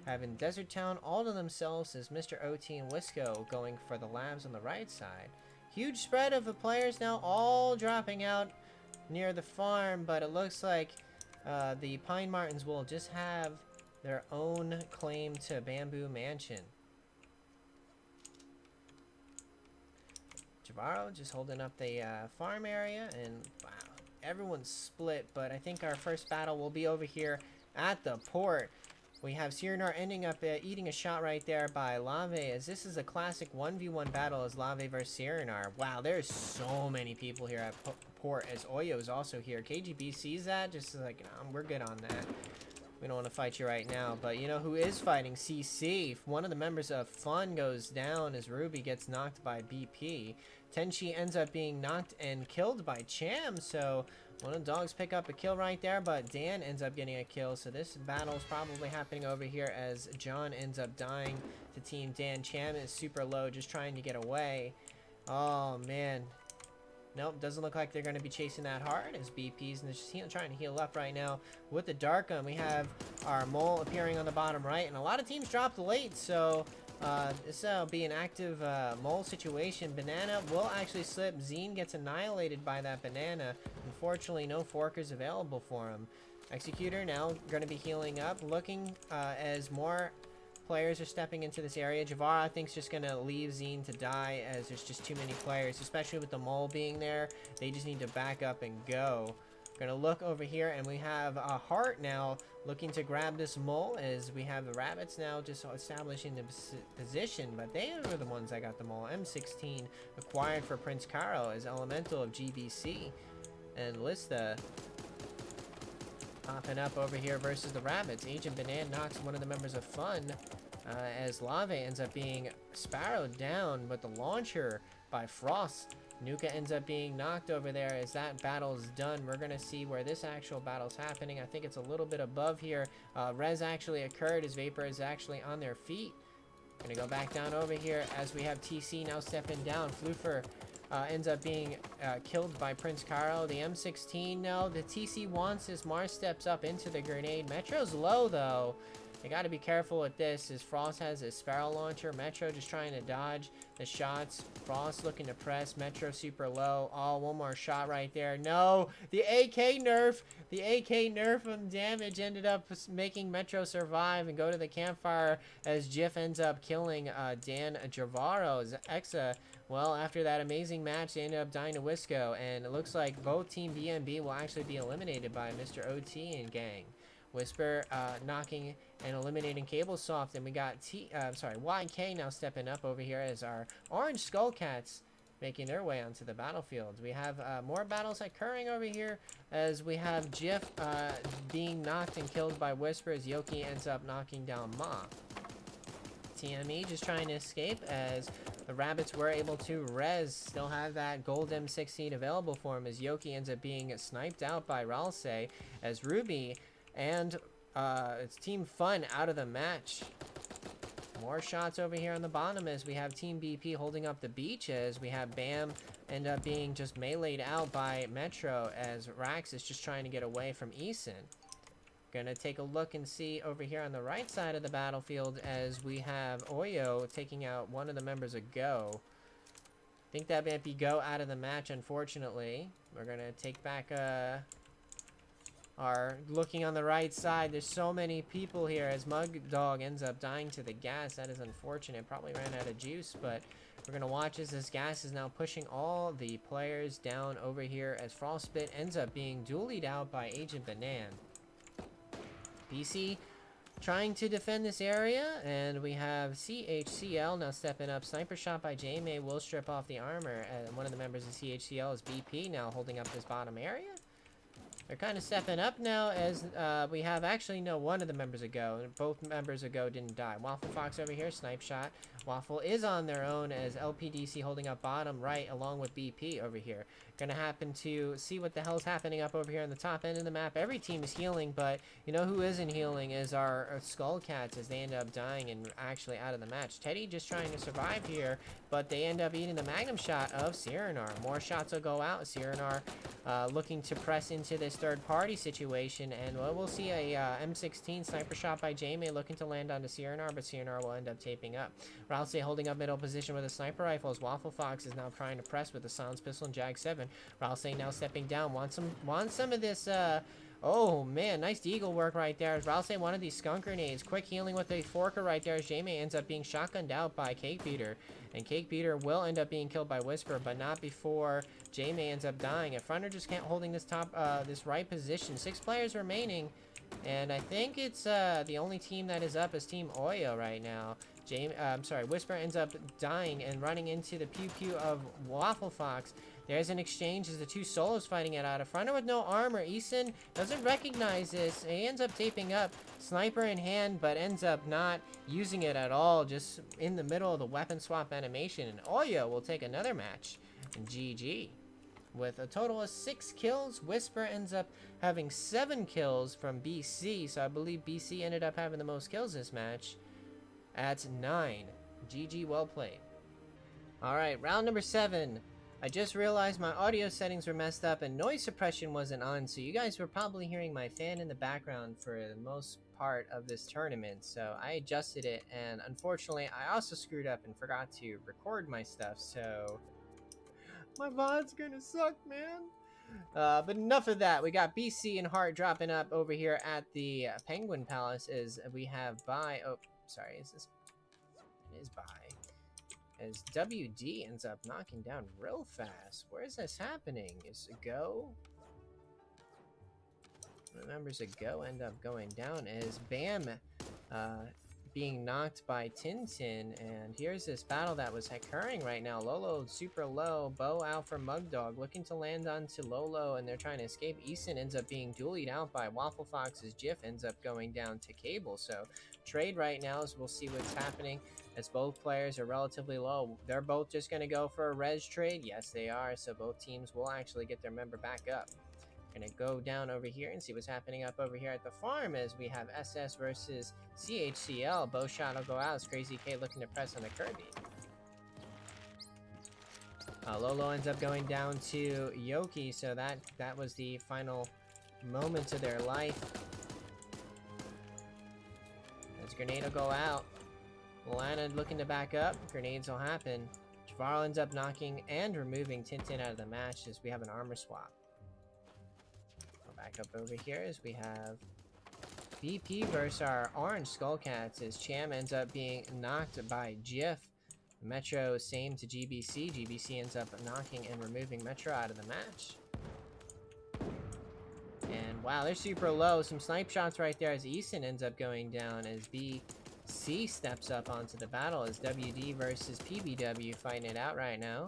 having Desert Town all to themselves as Mr. OT and Wisco going for the labs on the right side. Huge spread of the players now all dropping out near the farm, but it looks like the Pine Martins will just have their own claim to Bamboo Mansion. Javaro just holding up the farm area, and wow, everyone's split, but I think our first battle will be over here at the port. We have Cyrnar ending up eating a shot right there by Lave, as this is a classic 1v1 battle as Lave versus Cyrnar. Wow, there's so many people here at port, as Oyo is also here. KGB sees that, just like, no, we're good on that. We don't want to fight you right now, but you know who is fighting? CC. One of the members of Fun goes down as Ruby gets knocked by BP. Tenchi ends up being knocked and killed by Cham, so one of the dogs pick up a kill right there, but Dan ends up getting a kill, so this battle is probably happening over here as John ends up dying to Team Dan. Cham is super low, just trying to get away. Oh, man. Nope, doesn't look like they're going to be chasing that hard as BP's and just trying to heal up right now. With the Darkham, we have our Mole appearing on the bottom right, and a lot of teams dropped late, so this will be an active Mole situation. Banana will actually slip. Zine gets annihilated by that banana. Unfortunately, no forkers available for him. Executor now going to be healing up, looking as more players are stepping into this area. Javara, I think, is just going to leave Zine to die as there's just too many players, especially with the Mole being there. They just need to back up and go. Gonna look over here, and we have a Heart now looking to grab this Mole as we have the Rabbits now just establishing the position, but they were the ones that got the Mole. M16 acquired for Prince Caro as Elemental of GBC, and Lista popping up over here versus the Rabbits. Agent Banan knocks one of the members of Fun as Lave ends up being sparrowed down with the launcher by Frost. Nuka ends up being knocked over there as that battle is done. We're going to see where this actual battle is happening. I think it's a little bit above here. Res actually occurred as Vapor is actually on their feet. Going to go back down over here as we have TC now stepping down. Floofer ends up being killed by Prince Caro. The M16 now. The TC wants as Mars steps up into the grenade. Metro's low though. They got to be careful with this as Frost has his Sparrow launcher. Metro just trying to dodge the shots. Frost looking to press. Metro super low. Oh, one more shot right there. No, the AK nerf. The AK nerf from damage ended up making Metro survive and go to the campfire as Jiff ends up killing Dan Javaro's Exa. Well, after that amazing match, they ended up dying to Wisco, and it looks like both Team BNB will actually be eliminated by Mr. OT and gang. Whisper knocking and eliminating Cablesoft, and we got YK now stepping up over here as our Orange Skullcats making their way onto the battlefield. We have more battles occurring over here as we have Jiff being knocked and killed by Whisper as Yoki ends up knocking down Ma. TME just trying to escape as the Rabbits were able to res, still have that gold M16 available for him as Yoki ends up being sniped out by Ralsei as Ruby and it's Team Fun out of the match. More shots over here on the bottom as we have Team BP holding up the beach as we have Bam end up being just meleeed out by Metro as Rax is just trying to get away from Eason. Gonna take a look and see over here on the right side of the battlefield as we have Oyo taking out one of the members of Go. I think that might be Go out of the match, unfortunately. We're gonna take back are looking on the right side. There's so many people here as Mug Dog ends up dying to the gas. That is unfortunate. Probably ran out of juice, but we're going to watch as this gas is now pushing all the players down over here as Frostbit ends up being dualied out by Agent Banan. BC trying to defend this area, and we have CHCL now stepping up. Sniper shot by J-May will strip off the armor, and one of the members of CHCL is BP now holding up this bottom area. They're kind of stepping up now as we have actually no one of the members of Go. Both members of Go didn't die. Waffle Fox over here, snipe shot. Waffle is on their own as LPDC holding up bottom right along with BP over here. Gonna happen to see what the hell's happening up over here on the top end of the map. Every team is healing, but you know who isn't healing is our Skull Cats as they end up dying and actually out of the match. Teddy just trying to survive here, but they end up eating the magnum shot of Cyranar. More shots will go out. Cyranar looking to press into this third party situation, and we'll see a M16 sniper shot by J-May looking to land onto Cyranar, but Cyranar will end up taping up. Royale holding up middle position with a sniper rifle as Waffle Fox is now trying to press with a silenced pistol and Jag 7. Royale now stepping down, wants some of this oh man, nice deagle work right there. Royale one of these skunk grenades. Quick healing with a forker right there as J-May ends up being shotgunned out by Cake Beater. And Cake Beater will end up being killed by Whisper, but not before J-May ends up dying. A fronter just can't holding this this right position. 6 players remaining. And I think it's the only team that is up is Team Oyo right now. Whisper ends up dying and running into the pew-pew of Waffle Fox. There's an exchange as the two solos fighting it out. A fronter with no armor. Eason doesn't recognize this. He ends up taping up, sniper in hand, but ends up not using it at all, just in the middle of the weapon swap animation. And Oyo will take another match. And GG. With a total of 6 kills, Whisper ends up having 7 kills from BC. So I believe BC ended up having the most kills this match at 9. GG, well played. Alright, round number 7. I just realized my audio settings were messed up and noise suppression wasn't on, so you guys were probably hearing my fan in the background for the most part of this tournament. So I adjusted it, and unfortunately I also screwed up and forgot to record my stuff, so my VOD's gonna suck, man. But enough of that. We got BC and Hart dropping up over here at the Penguin Palace as we have Bai. Oh, sorry, is this? It is Bai. As WD ends up knocking down real fast. Where is this happening? Is it Go? The members of Go end up going down as Bam being knocked by Tintin, and here's this battle that was occurring right now. Lolo super low, Bo out for Mugdog, looking to land onto Lolo, and they're trying to escape. Eason ends up being dualied out by Waffle Fox's Jif, ends up going down to Cable. So trade right now, as we'll see what's happening as both players are relatively low. They're both just going to go for a res trade. Yes, they are. So both teams will actually get their member back up. Gonna go down over here and see what's happening up over here at the farm as we have SS versus CHCL. Bow shot will go out as Crazy K looking to press on the Kirby. Lolo ends up going down to Yoki, so that was the final moments of their life. As grenade will go out. Lana looking to back up. Grenades will happen. Javaro ends up knocking and removing Tintin out of the match as we have an armor swap. Back up over here as we have BP versus our orange Skullcats as Cham ends up being knocked by Jif. Metro same to GBC. GBC ends up knocking and removing Metro out of the match. And wow, they're super low. Some snipe shots right there as Eason ends up going down as BC steps up onto the battle as WD versus PBW fighting it out right now.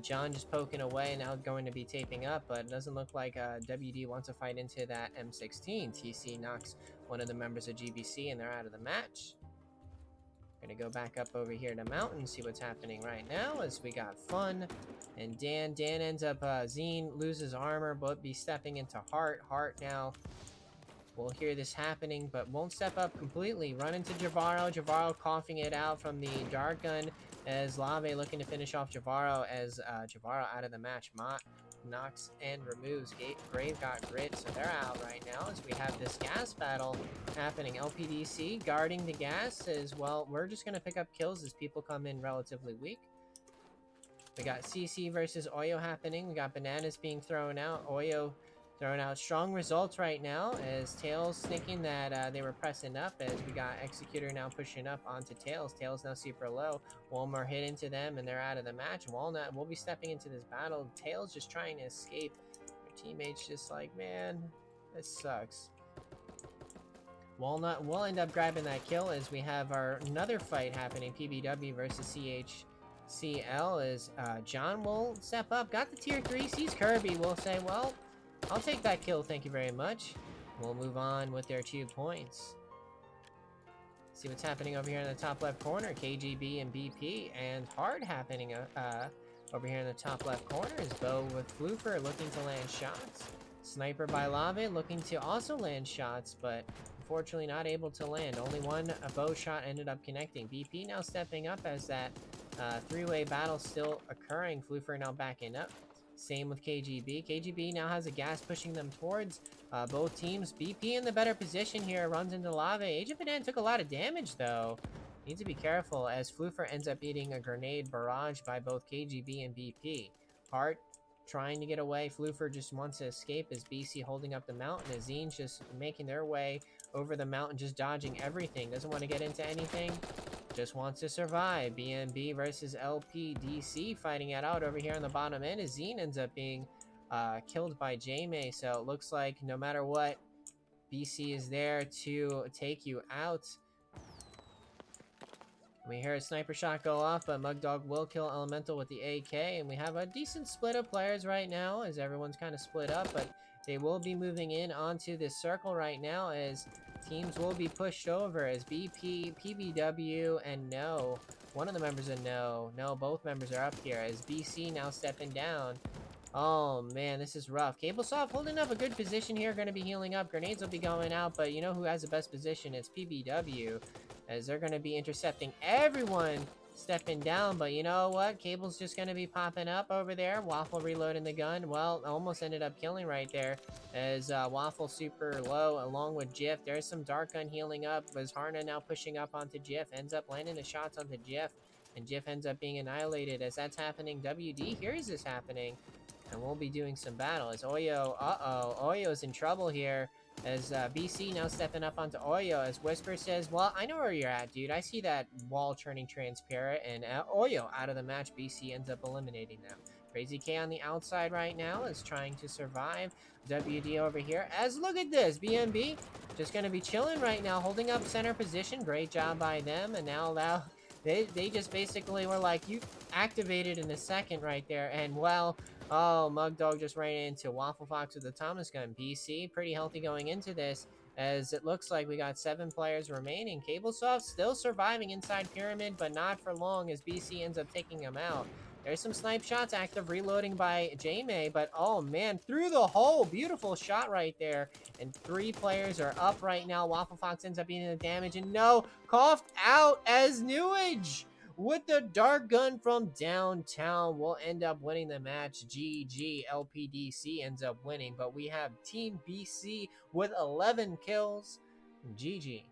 John just poking away, now going to be taping up, but it doesn't look like WD wants to fight into that M16. TC knocks one of the members of GBC and they're out of the match. Gonna go back up over here to Mountain, see what's happening right now as we got Fun and Dan. Dan ends up, Zine loses armor, but be stepping into Hart. Hart now will hear this happening, but won't step up completely. Run into Javaro. Javaro coughing it out from the dart gun as Lave looking to finish off Javaro as Javaro out of the match. Mott knocks and removes. Grave got grit, so they're out right now as we have this gas battle happening. LPDC guarding the gas as well. We're just going to pick up kills as people come in relatively weak. We got CC versus Oyo happening. We got bananas being thrown out. Oyo throwing out strong results right now as Tails thinking that they were pressing up as we got Executor now pushing up onto Tails. Tails now super low. One more hit into them and they're out of the match. Walnut will be stepping into this battle. Tails just trying to escape. Their teammates just like, man, this sucks. Walnut will end up grabbing that kill as we have another fight happening. PBW versus CHCL as John will step up. Got the tier 3, sees Kirby. Will say, well, I'll take that kill, thank you very much. We'll move on with their 2 points. See what's happening over here in the top left corner. KGB and BP, and hard happening over here in the top left corner is Bo with Floofer looking to land shots. Sniper by Lave looking to also land shots, but unfortunately not able to land. Only one bow shot ended up connecting. BP now stepping up as that 3-way battle still occurring. Floofer now backing up. Same with KGB. KGB now has a gas pushing them towards both teams. BP in the better position here, runs into Lava. Age of Padan took a lot of damage though. Needs to be careful as Floofer ends up eating a grenade barrage by both KGB and BP. Hart trying to get away. Floofer just wants to escape as BC holding up the mountain. Azine's just making their way over the mountain, just dodging everything. Doesn't want to get into anything. Just wants to survive. BNB versus LPDC fighting it out over here on the bottom end. Azine ends up being killed by J-May. So it looks like no matter what, BC is there to take you out. We hear a sniper shot go off, but Mugdog will kill Elemental with the AK. And we have a decent split of players right now as everyone's kind of split up. But they will be moving in onto this circle right now as teams will be pushed over as BP, PBW, and No. One of the members of No, both members are up here as BC now stepping down. Oh man, this is rough. Cablesoft holding up a good position here, going to be healing up. Grenades will be going out, but you know who has the best position? It's PBW, as they're going to be intercepting everyone stepping down. But you know what? Cable's just going to be popping up over there. Waffle reloading the gun. Well, almost ended up killing right there as Waffle super low along with Jiff. There's some Dark Gun healing up as Harna now pushing up onto Jiff. Ends up landing the shots onto Jiff, and Jiff ends up being annihilated as that's happening. WD hears this happening, and we'll be doing some battle as Oyo, Oyo's in trouble here as BC now stepping up onto Oyo as Whisper says, well, I know where you're at, dude. I see that wall turning transparent, and Oyo out of the match. BC ends up eliminating them. Crazy K on the outside right now is trying to survive. WD over here as look at this, BNB just going to be chilling right now, holding up center position. Great job by them, and now they just basically were like, you activated in a second right there, and well, oh, Mugdog just ran into Waffle Fox with the Thomas gun. BC pretty healthy going into this, as it looks like we got 7 players remaining. Cablesoft still surviving inside Pyramid, but not for long as BC ends up taking him out. There's some snipe shots active, reloading by J-May, but oh man, through the hole, beautiful shot right there. And 3 players are up right now. Waffle Fox ends up eating the damage, and no, coughed out as Newage with the Dark Gun from downtown will end up winning the match. GG, LPDC ends up winning, but we have Team BC with 11 kills. GG.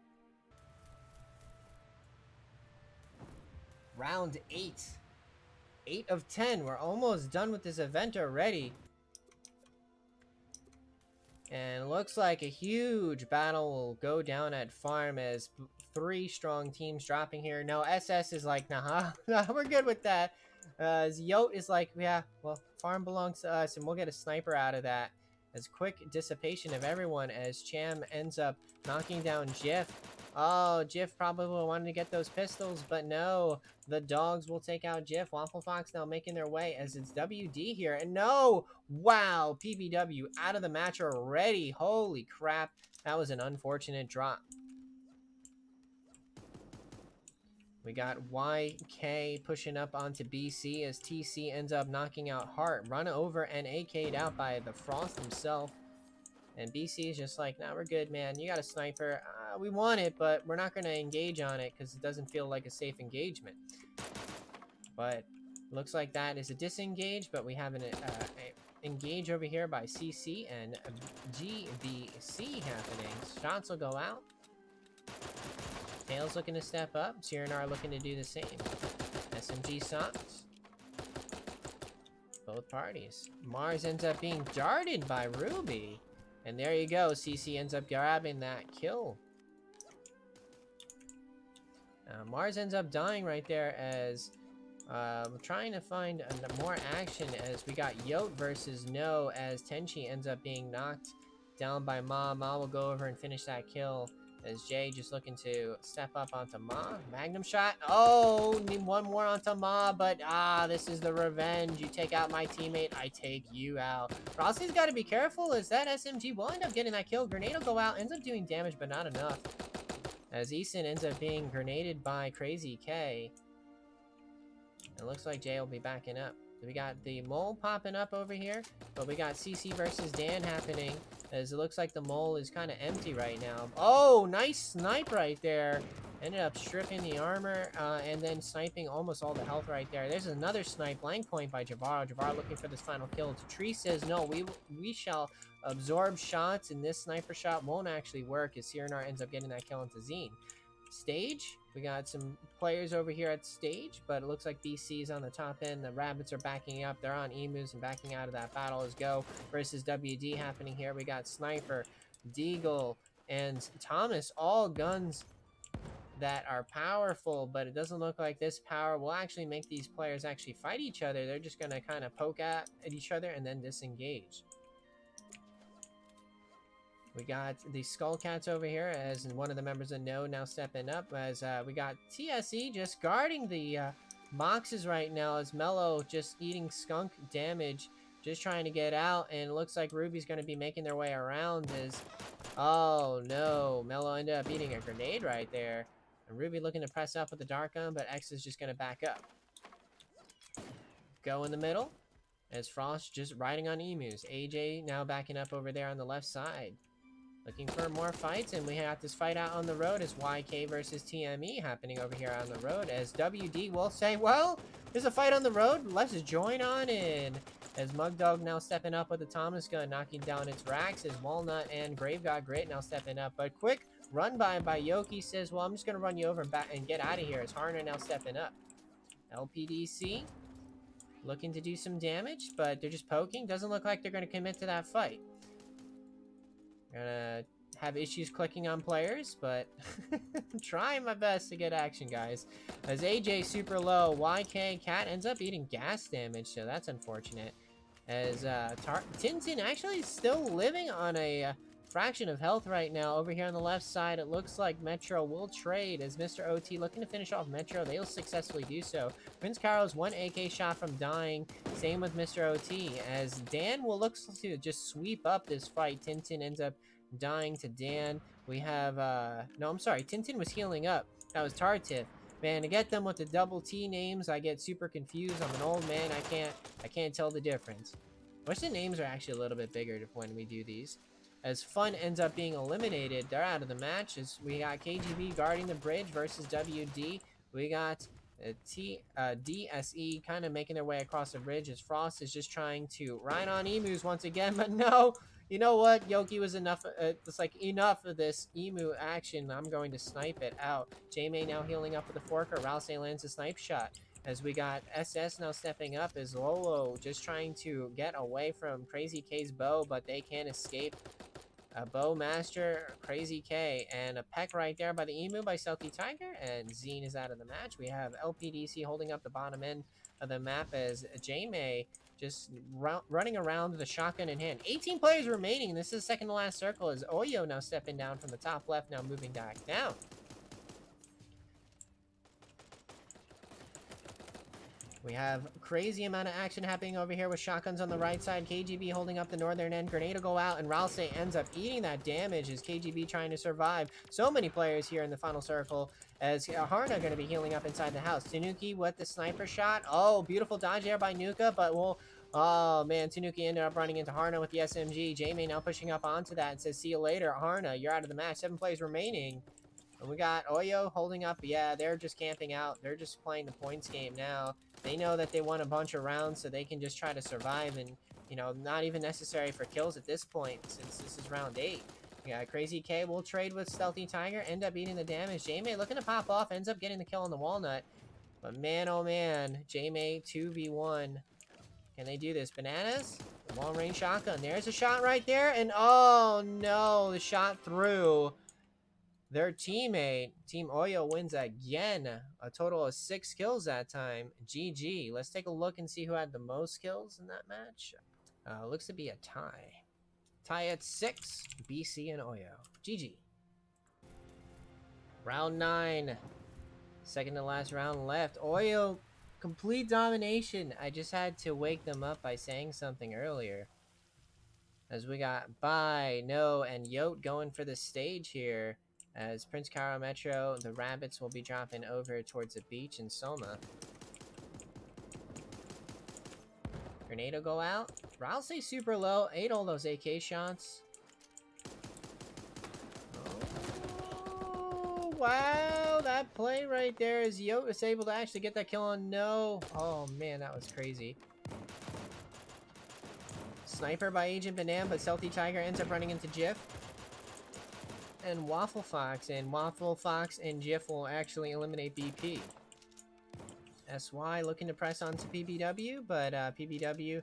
Round 8. 8 of 10. We're almost done with this event already. And it looks like a huge battle will go down at farm as 3 strong teams dropping here. No, SS is like, nah, we're good with that. Yote is like, yeah, well, farm belongs to us, and we'll get a sniper out of that. As quick dissipation of everyone as Cham ends up knocking down Jiff. Oh, Jiff probably wanted to get those pistols, but no. The dogs will take out Jiff. Waffle Fox now making their way as it's WD here. And no! Wow, PBW out of the match already. Holy crap. That was an unfortunate drop. We got YK pushing up onto BC as TC ends up knocking out Hart. Run over and AK'd out by the Frost himself. And BC is just like, nah, we're good, man. You got a sniper. We want it, but we're not going to engage on it because it doesn't feel like a safe engagement. But looks like that is a disengage, but we have an engage over here by CC and GBC happening. Shots will go out. Tails looking to step up. Cyrenar looking to do the same. SMG shots. Both parties. Mars ends up being darted by Ruby. And there you go. CC ends up grabbing that kill. Mars ends up dying right there as trying to find more action as we got Yote versus No as Tenchi ends up being knocked down by Ma. Ma will go over and finish that kill. As Jay just looking to step up onto Ma. Magnum shot. Oh, need one more onto Ma, but this is the revenge. You take out my teammate, I take you out. Rossi's got to be careful as that SMG will end up getting that kill. Grenade will go out, ends up doing damage, but not enough. As Eason ends up being grenaded by Crazy K. It looks like Jay will be backing up. We got the mole popping up over here, but we got CC versus Dan happening, as it looks like the mole is kind of empty right now. Oh, nice snipe right there. Ended up stripping the armor, and then sniping almost all the health right there. There's another snipe, blank point by Jabbar. Jabbar looking for this final kill. Tree says, no, we shall absorb shots, and this sniper shot won't actually work, as Cyrnar ends up getting that kill into Zine. Stage, we got some players over here at stage, but it looks like BC is on the top end. The Rabbits are backing up. They're on emus and backing out of that battle. As Go versus WD happening here. We got Sniper, Deagle, and Thomas, all guns that are powerful, but it doesn't look like this power will actually make these players actually fight each other. They're just going to kind of poke at each other and then disengage. We got the Skullcats over here, as one of the members of No now stepping up, as we got TSE just guarding the boxes right now, as Mello just eating skunk damage, just trying to get out, and it looks like Ruby's going to be making their way around as, oh no, Mello ended up eating a grenade right there, and Ruby looking to press up with the Dark Gun, but X is just going to back up. Go in the middle, as Frost just riding on emus. AJ now backing up over there on the left side. Looking for more fights, and we have this fight out on the road as YK versus TME happening over here on the road, as WD will say, well, there's a fight on the road, let's join on in. As Mugdog now stepping up with the Thomas gun, knocking down its racks, as Walnut and Grave God Grit now stepping up, but quick run by Yoki says, well, I'm just going to run you over and get out of here, as Harner now stepping up. LPDC looking to do some damage, but they're just poking. Doesn't look like they're going to commit to that fight. Gonna have issues clicking on players, but I'm trying my best to get action, guys. As AJ super low, YK Cat ends up eating gas damage, so that's unfortunate. As Tintin actually still living on a fraction of health right now. Over here on the left side, it looks like Metro will trade, as Mr. OT looking to finish off Metro. They'll successfully do so. Prince Carol's one AK shot from dying. Same with Mr. OT, as Dan will look to just sweep up this fight. Tintin ends up dying to Dan. We have, no, I'm sorry. Tintin was healing up. That was Tartif. Man, to get them with the double T names, I get super confused. I'm an old man. I can't tell the difference. Wish the names are actually a little bit bigger when we do these. As Fun ends up being eliminated, they're out of the match. As we got KGB guarding the bridge versus WD. We got DSE kind of making their way across the bridge, as Frost is just trying to ride on emus once again, but no. You know what? Yoki was enough. It's like, enough of this emu action. I'm going to snipe it out. J-May now healing up with a forker. Rouse lands a snipe shot. As we got SS now stepping up, as Lolo just trying to get away from Crazy K's bow, but they can't escape. A Bow Master, Crazy K, and a peck right there by the Emu by Stealthy Tiger, and Zine is out of the match. We have LPDC holding up the bottom end of the map, as J-May just running around with a shotgun in hand. 18 players remaining. This is the second to last circle, as Oyo now stepping down from the top left, now moving back down. We have crazy amount of action happening over here with shotguns on the right side. KGB holding up the northern end. Grenade will go out, and Ralse ends up eating that damage as KGB trying to survive. So many players here in the final circle, as Harna going to be healing up inside the house. Tanuki with the sniper shot. Oh, beautiful dodge there by Nuka, but we'll... Oh, man, Tanuki ended up running into Harna with the SMG. J-May now pushing up onto that and says, see you later, Harna. You're out of the match. 7 players remaining. And we got Oyo holding up. Yeah, they're just camping out. They're just playing the points game now. They know that they won a bunch of rounds, so they can just try to survive, and, you know, not even necessary for kills at this point, since this is round 8. Yeah, Crazy K will trade with Stealthy Tiger, end up eating the damage. J-May looking to pop off, ends up getting the kill on the Walnut. But man, oh man, J-May 2v1. Can they do this? Bananas? Long range shotgun. There's a shot right there, and oh no, the shot through. Their teammate, Team Oyo, wins again. A total of 6 kills that time. GG. Let's take a look and see who had the most kills in that match. Looks to be a tie. Tie at 6, BC and Oyo. GG. Round 9. Second to last round left. Oyo, complete domination. I just had to wake them up by saying something earlier. As we got Bai, No, and Yote going for the stage here. As Prince Cairo Metro, the Rabbits will be dropping over towards the beach in Soma. Grenade will go out. Royale stays super low. Ate all those AK shots. Oh, wow. That play right there is Yote is able to actually get that kill on No. Oh, man, that was crazy. Sniper by Agent Banana, but Stealthy Tiger ends up running into Jiff. And Waffle Fox. And Waffle Fox and Jiff will actually eliminate BP. SY looking to press onto PBW, but PBW...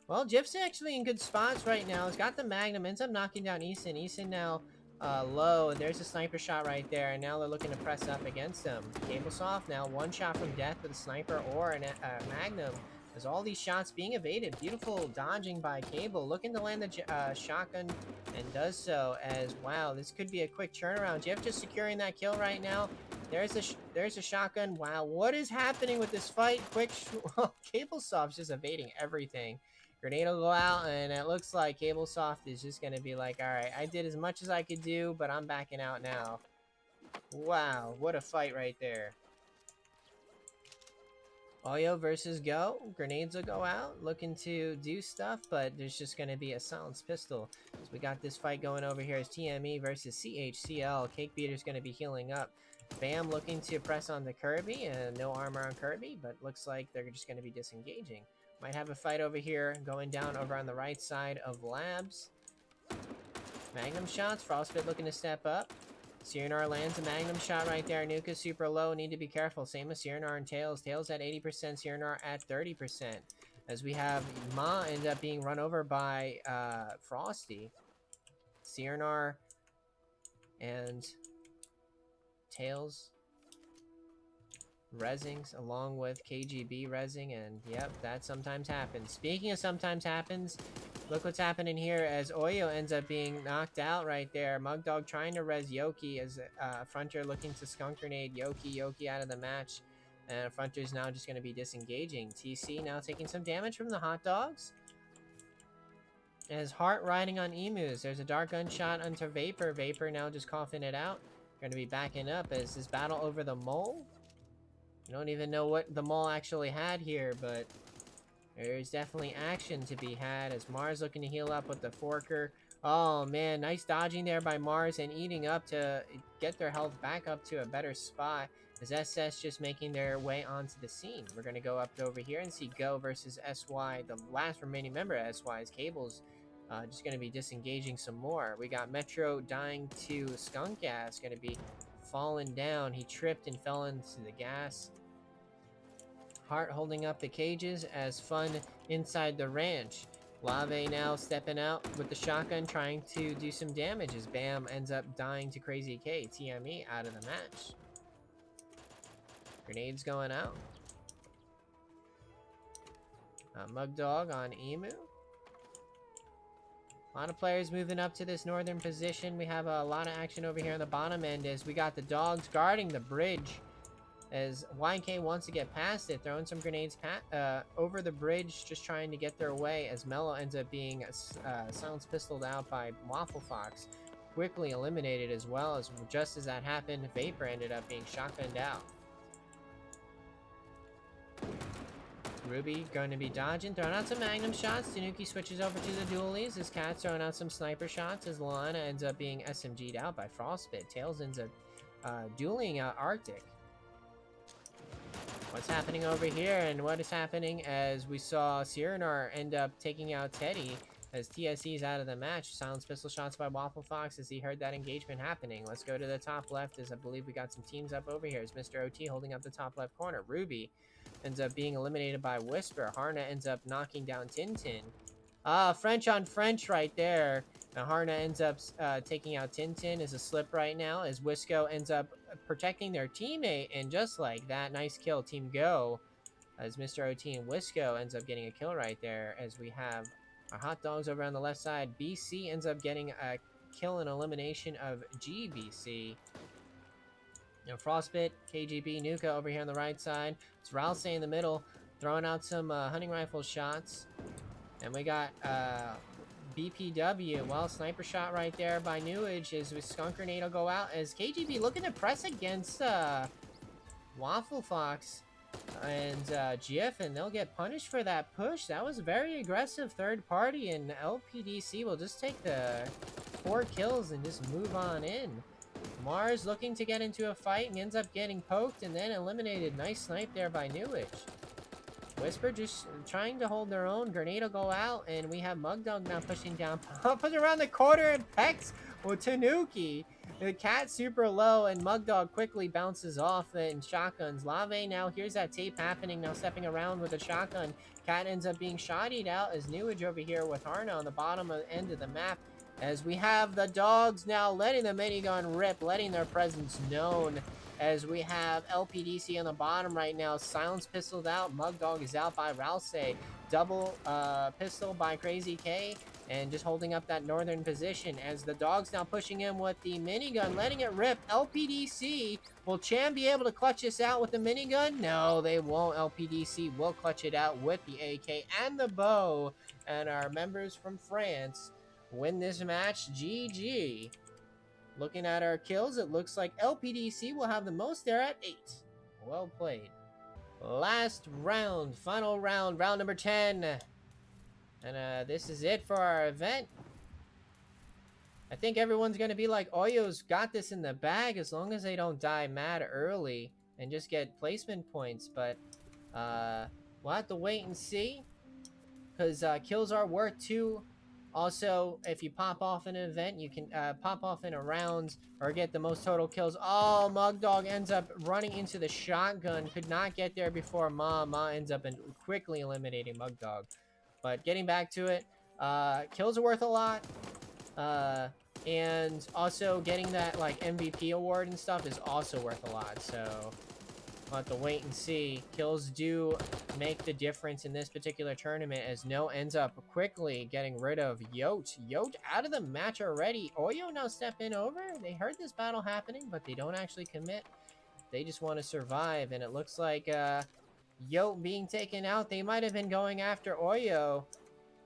Well, Jiff's actually in good spots right now. He's got the Magnum, ends up knocking down Eason. Eason now low, and there's a sniper shot right there, and now they're looking to press up against him. Cablesoft now one shot from death with a sniper or a Magnum. As all these shots being evaded. Beautiful dodging by Cable. Looking to land the shotgun and does so as, wow, this could be a quick turnaround. Jeff just securing that kill right now. There's a shotgun. Wow, what is happening with this fight? Quick, Cablesoft's just evading everything. Grenade will go out, and it looks like Cablesoft is just going to be like, alright, I did as much as I could do, but I'm backing out now. Wow, what a fight right there. Oyo versus Go. Grenades will go out, looking to do stuff, but there's just going to be a silenced pistol. So we got this fight going over here as TME versus CHCL. Cake Beater's going to be healing up. Bam looking to press on the Kirby, and no armor on Kirby, but looks like they're just going to be disengaging. Might have a fight over here going down over on the right side of Labs. Magnum shots. Frostbit looking to step up. Cyrnar lands a Magnum shot right there. Nuka super low. Need to be careful. Same as Cyrnar and Tails. Tails at 80%. Cyrnar at 30%. As we have Ma end up being run over by Frosty. Cyrnar and Tails resings along with KGB resing, and yep, that sometimes happens. Speaking of sometimes happens, look what's happening here as Oyo ends up being knocked out right there. Mugdog trying to res Yoki as Frontier looking to skunk grenade Yoki out of the match, and Frontier's now just going to be disengaging. TC now taking some damage from the hot dogs. As Heart riding on emus, there's a dark gunshot onto Vapor. Vapor now just coughing it out. Going to be backing up as this battle over the mole. I don't even know what the mole actually had here, but there's definitely action to be had as Mars looking to heal up with the Forker. Oh man, nice dodging there by Mars and eating up to get their health back up to a better spot as SS just making their way onto the scene. We're going to go up over here and see Go versus SY. The last remaining member of SY's Cables just going to be disengaging some more. We got Metro dying to skunk gas, going to be fallen down. He tripped and fell into the gas. Heart holding up the cages as Fun inside the ranch. Lave now stepping out with the shotgun trying to do some damage as Bam ends up dying to Crazy K. TME out of the match. Grenades going out. Mugdog on Emu. A lot of players moving up to this northern position. We have a lot of action over here on the bottom end as we got the dogs guarding the bridge. As YK wants to get past it, throwing some grenades over the bridge, just trying to get their way as Mello ends up being silenced pistoled out by Waffle Fox. Quickly eliminated as well as just as that happened, Vapor ended up being shotgunned out. Ruby going to be dodging, throwing out some Magnum shots. Tanuki switches over to the dualies as Cat's throwing out some sniper shots as Lana ends up being SMG'd out by Frostbit. Tails ends up dueling out Arctic. What's happening over here and what is happening as we saw Cyrnar end up taking out Teddy as TSE's out of the match. Silenced pistol shots by Waffle Fox as he heard that engagement happening. Let's go to the top left as I believe we got some teams up over here as Mr. OT holding up the top left corner. Ruby ends up being eliminated by Whisper. Harna ends up knocking down Tintin. French on French right there. Now Harna ends up taking out Tintin as a slip right now as Wisco ends up protecting their teammate, and just like that, nice kill, Team Go, as Mr. OT and Wisco ends up getting a kill right there as we have our hot dogs over on the left side. BC ends up getting a kill and elimination of GBC. You know, Frostbit, KGB, Nuka over here on the right side. It's Ralse in the middle, throwing out some hunting rifle shots. And we got BPW. Well, sniper shot right there by Newage as with Skunk Grenade will go out. As KGB looking to press against Waffle Fox and GF, and they'll get punished for that push. That was a very aggressive third party, and LPDC will just take the 4 kills and just move on in. Mars looking to get into a fight and ends up getting poked and then eliminated. Nice snipe there by Newage. Whisper just trying to hold their own. Grenade will go out, and we have Mugdog now pushing down. Puts around the corner and pecks with Tanuki. The cat super low, and Mugdog quickly bounces off and shotguns. Lave now, here's that tape happening, now stepping around with a shotgun. Cat ends up being shottied out as Newage over here with Harna on the bottom end of the map. As we have the dogs now letting the minigun rip, letting their presence known. As we have LPDC on the bottom right now, silence pistoled out. Mugdog is out by Ralse. Double pistol by Crazy K, and just holding up that northern position. As the dogs now pushing in with the minigun, letting it rip. LPDC, will Chan be able to clutch this out with the minigun? No, they won't. LPDC will clutch it out with the AK and the bow. And our members from France win this match. GG. Looking at our kills, it looks like LPDC will have the most there at 8. Well played. Last round, final round, round number 10. And this is it for our event. I think everyone's going to be like, Oyo's got this in the bag as long as they don't die mad early and just get placement points. But we'll have to wait and see, because kills are worth 2. Also, if you pop off an event, you can pop off in a round or get the most total kills. Oh, Mugdog ends up running into the shotgun. Could not get there before Ma. Ma ends up quickly eliminating Mugdog. But getting back to it, kills are worth a lot. And also getting that like MVP award and stuff is also worth a lot. So we'll have to wait and see. Kills do make the difference in this particular tournament, as No ends up quickly getting rid of Yote. Yote out of the match already. Oyo now stepping over. They heard this battle happening, but they don't actually commit. They just want to survive, and it looks like Yote being taken out. They might have been going after Oyo,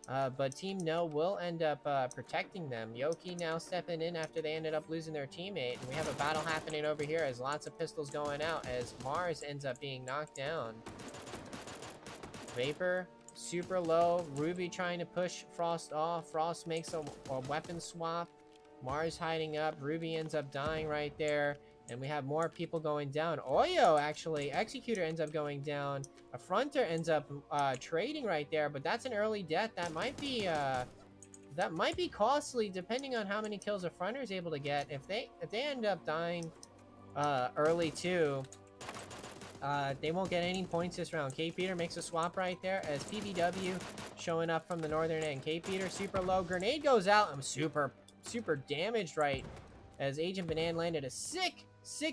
but Team No will end up protecting them. Yoki now stepping in after they ended up losing their teammate. And we have a battle happening over here as lots of pistols going out as Mars ends up being knocked down. Vapor, super low. Ruby trying to push Frost off. Frost makes a weapon swap. Mars hiding up. Ruby ends up dying right there. And we have more people going down. Oyo, actually, Executor ends up going down. Affronter ends up trading right there, but that's an early death. That might be costly depending on how many kills Affronter is able to get. If they end up dying early too, they won't get any points this round. K-Peter makes a swap right there as PBW showing up from the northern end. K-Peter super low. Grenade goes out. I'm super damaged right as Agent Banan landed a sick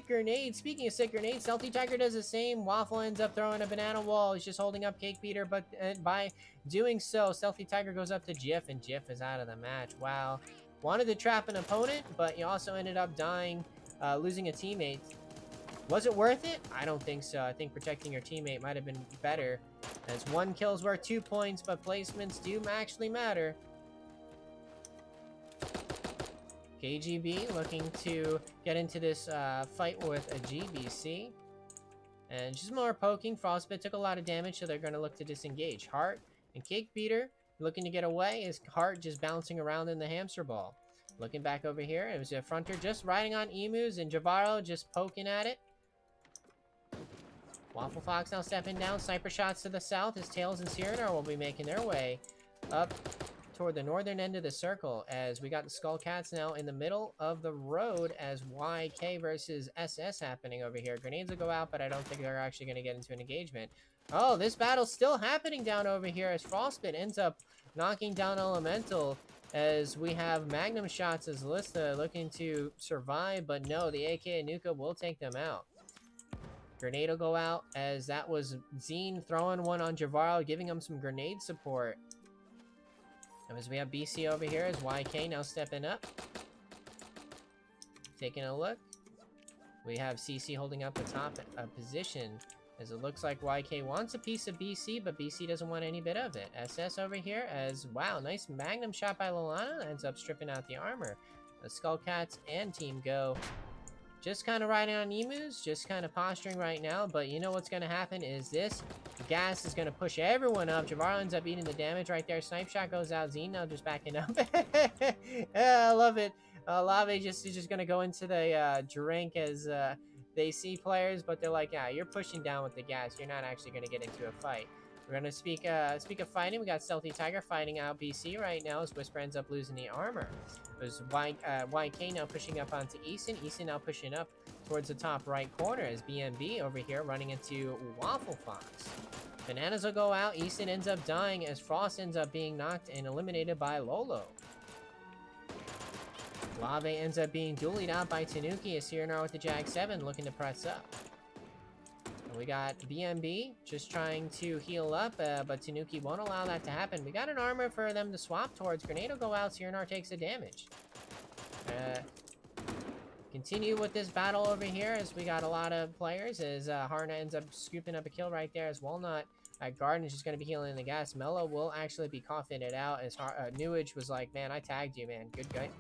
grenade. Speaking of sick grenades, Stealthy Tiger does the same. Waffle ends up throwing a banana wall. He's just holding up Cake Beater, but by doing so, Stealthy Tiger goes up to Jif, and Jif is out of the match. Wow. Wanted to trap an opponent, but he also ended up dying, losing a teammate. Was it worth it? I don't think so. I think protecting your teammate might have been better, as 1 kill is worth 2 points, but placements do actually matter. KGB looking to get into this fight with a GBC. And just more poking. Frostbit took a lot of damage, so they're going to look to disengage. Heart and Cake Beater looking to get away. Is Heart just bouncing around in the hamster ball. Looking back over here, it was a Fronter just riding on emus, and Javaro just poking at it. Waffle Fox now stepping down. Sniper shots to the south as Tails and Cyrano will be making their way up toward the northern end of the circle, as we got the Skull Cats now in the middle of the road as YK versus SS happening over here. Grenades will go out, but I don't think they're actually going to get into an engagement. Oh, this battle's still happening down over here as Frostbit ends up knocking down Elemental, as we have Magnum shots as Lista looking to survive, but no, the AK and Nuka will take them out. Grenade will go out, as that was Zine throwing one on Javaro, giving him some grenade support. As we have BC over here, as YK now stepping up. Taking a look. We have CC holding up the top position, as it looks like YK wants a piece of BC, but BC doesn't want any bit of it. SS over here as, wow, nice magnum shot by Lalana, ends up stripping out the armor. The Skullcats and Team Go just kind of riding on emus, just kind of posturing right now, but you know what's going to happen is this gas is going to push everyone up. Javar ends up eating the damage right there. Snipe shot goes out. Zine now just backing up. Yeah, I love it. Lave just is just going to go into the drink as they see players, but they're like, yeah, you're pushing down with the gas. You're not actually going to get into a fight. We're going to speak of fighting. We got Stealthy Tiger fighting out BC right now as Whisper ends up losing the armor. There's YK now pushing up onto Eason. Eason now pushing up towards the top right corner as BMB over here running into Waffle Fox. Bananas will go out. Eason ends up dying as Frost ends up being knocked and eliminated by Lolo. Lave ends up being dualied out by Tanuki as Cyrano with the Jag 7 looking to press up. And we got BMB just trying to heal up, but Tanuki won't allow that to happen. We got an armor for them to swap towards. Grenade will go out. Cyrano takes the damage. Continue with this battle over here as we got a lot of players as Harna ends up scooping up a kill right there as Walnut. Garden is just going to be healing the gas. Mello will actually be coughing it out as Newage was like, man, I tagged you, man.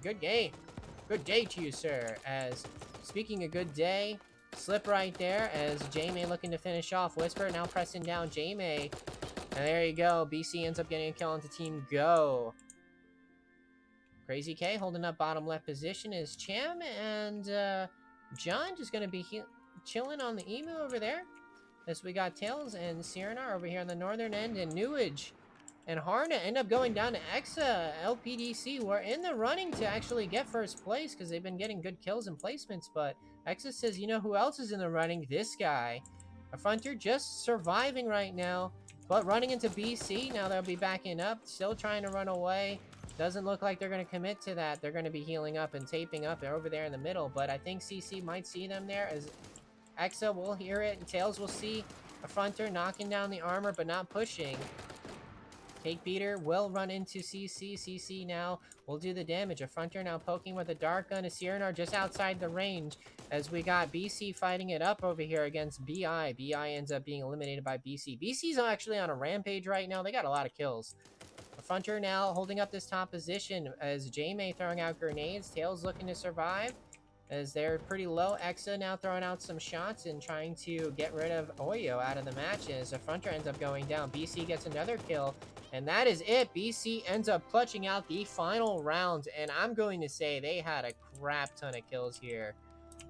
Good game. Good day to you, sir. As speaking of good day, slip right there as J-May looking to finish off. Whisper now pressing down J-May. And there you go. BC ends up getting a kill onto Team Go. Crazy K holding up bottom left position is Cham, and John just going to be chilling on the emu over there. As we got Tails and Cyrano over here on the northern end, and Newage and Harna end up going down to Exa. LPDC were in the running to actually get first place because they've been getting good kills and placements, but Exa says, you know who else is in the running? This guy. Affronter just surviving right now, but running into BC. Now they'll be backing up, still trying to run away. Doesn't look like they're going to commit to that. They're going to be healing up and taping up. They're over there in the middle, but I think CC might see them there as Exa will hear it, and Tails will see Affronter knocking down the armor, but not pushing. Cake Beater will run into CC. CC now will do the damage. Affronter now poking with a dark gun. Cyrano just outside the range as we got BC fighting it up over here against BI. BI ends up being eliminated by BC. BC's actually on a rampage right now. They got a lot of kills. Affronter now holding up this top position as J-May throwing out grenades. Tails looking to survive as they're pretty low. Exa now throwing out some shots and trying to get rid of Oyo out of the matches. Affronter ends up going down. BC gets another kill, and that is it. BC ends up clutching out the final round, and I'm going to say they had a crap ton of kills here.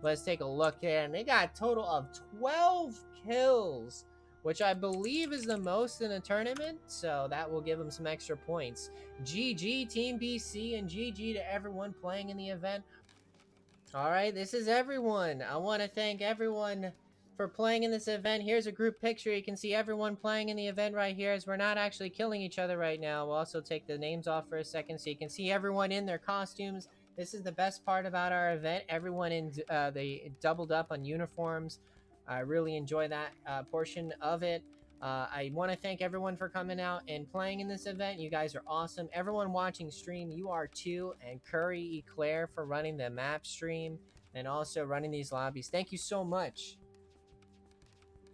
Let's take a look here, and they got a total of 12 kills, which I believe is the most in a tournament, so that will give them some extra points. GG Team BC, and GG to everyone playing in the event. Alright, this is everyone. I want to thank everyone for playing in this event. Here's a group picture. You can see everyone playing in the event right here as we're not actually killing each other right now. We'll also take the names off for a second so you can see everyone in their costumes. This is the best part about our event. Everyone in they doubled up on uniforms. I really enjoy that portion of it. I want to thank everyone for coming out and playing in this event. You guys are awesome. Everyone watching stream, you are too. And Curry Eclair for running the map stream and also running these lobbies. Thank you so much.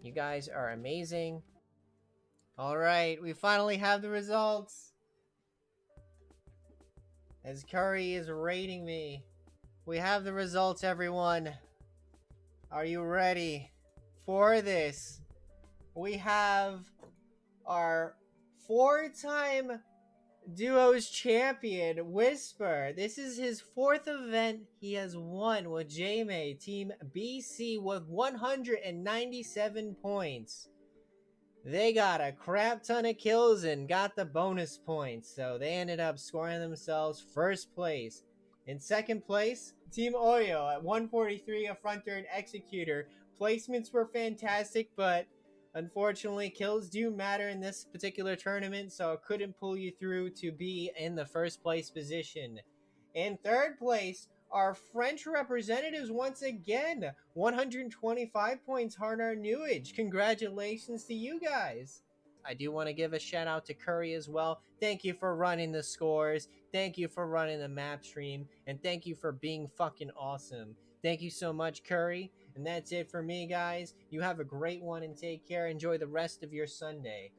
You guys are amazing. All right, we finally have the results. As Curry is rating me. We have the results, everyone. Are you ready for this? We have our 4-time duos champion, Whisper. This is his 4th event he has won with J-May, Team BC, with 197 points. They got a crap ton of kills and got the bonus points, so they ended up scoring themselves first place. In second place, Team Oyo at 143, Affronter and Executor. Placements were fantastic, but unfortunately, kills do matter in this particular tournament, so it couldn't pull you through to be in the first place position. In third place, our French representatives once again, 125 points, Harnar Newage. Congratulations to you guys. I do want to give a shout out to Curry as well. Thank you for running the scores. Thank you for running the map stream. And thank you for being fucking awesome. Thank you so much, Curry. And that's it for me, guys. You have a great one and take care. Enjoy the rest of your Sunday.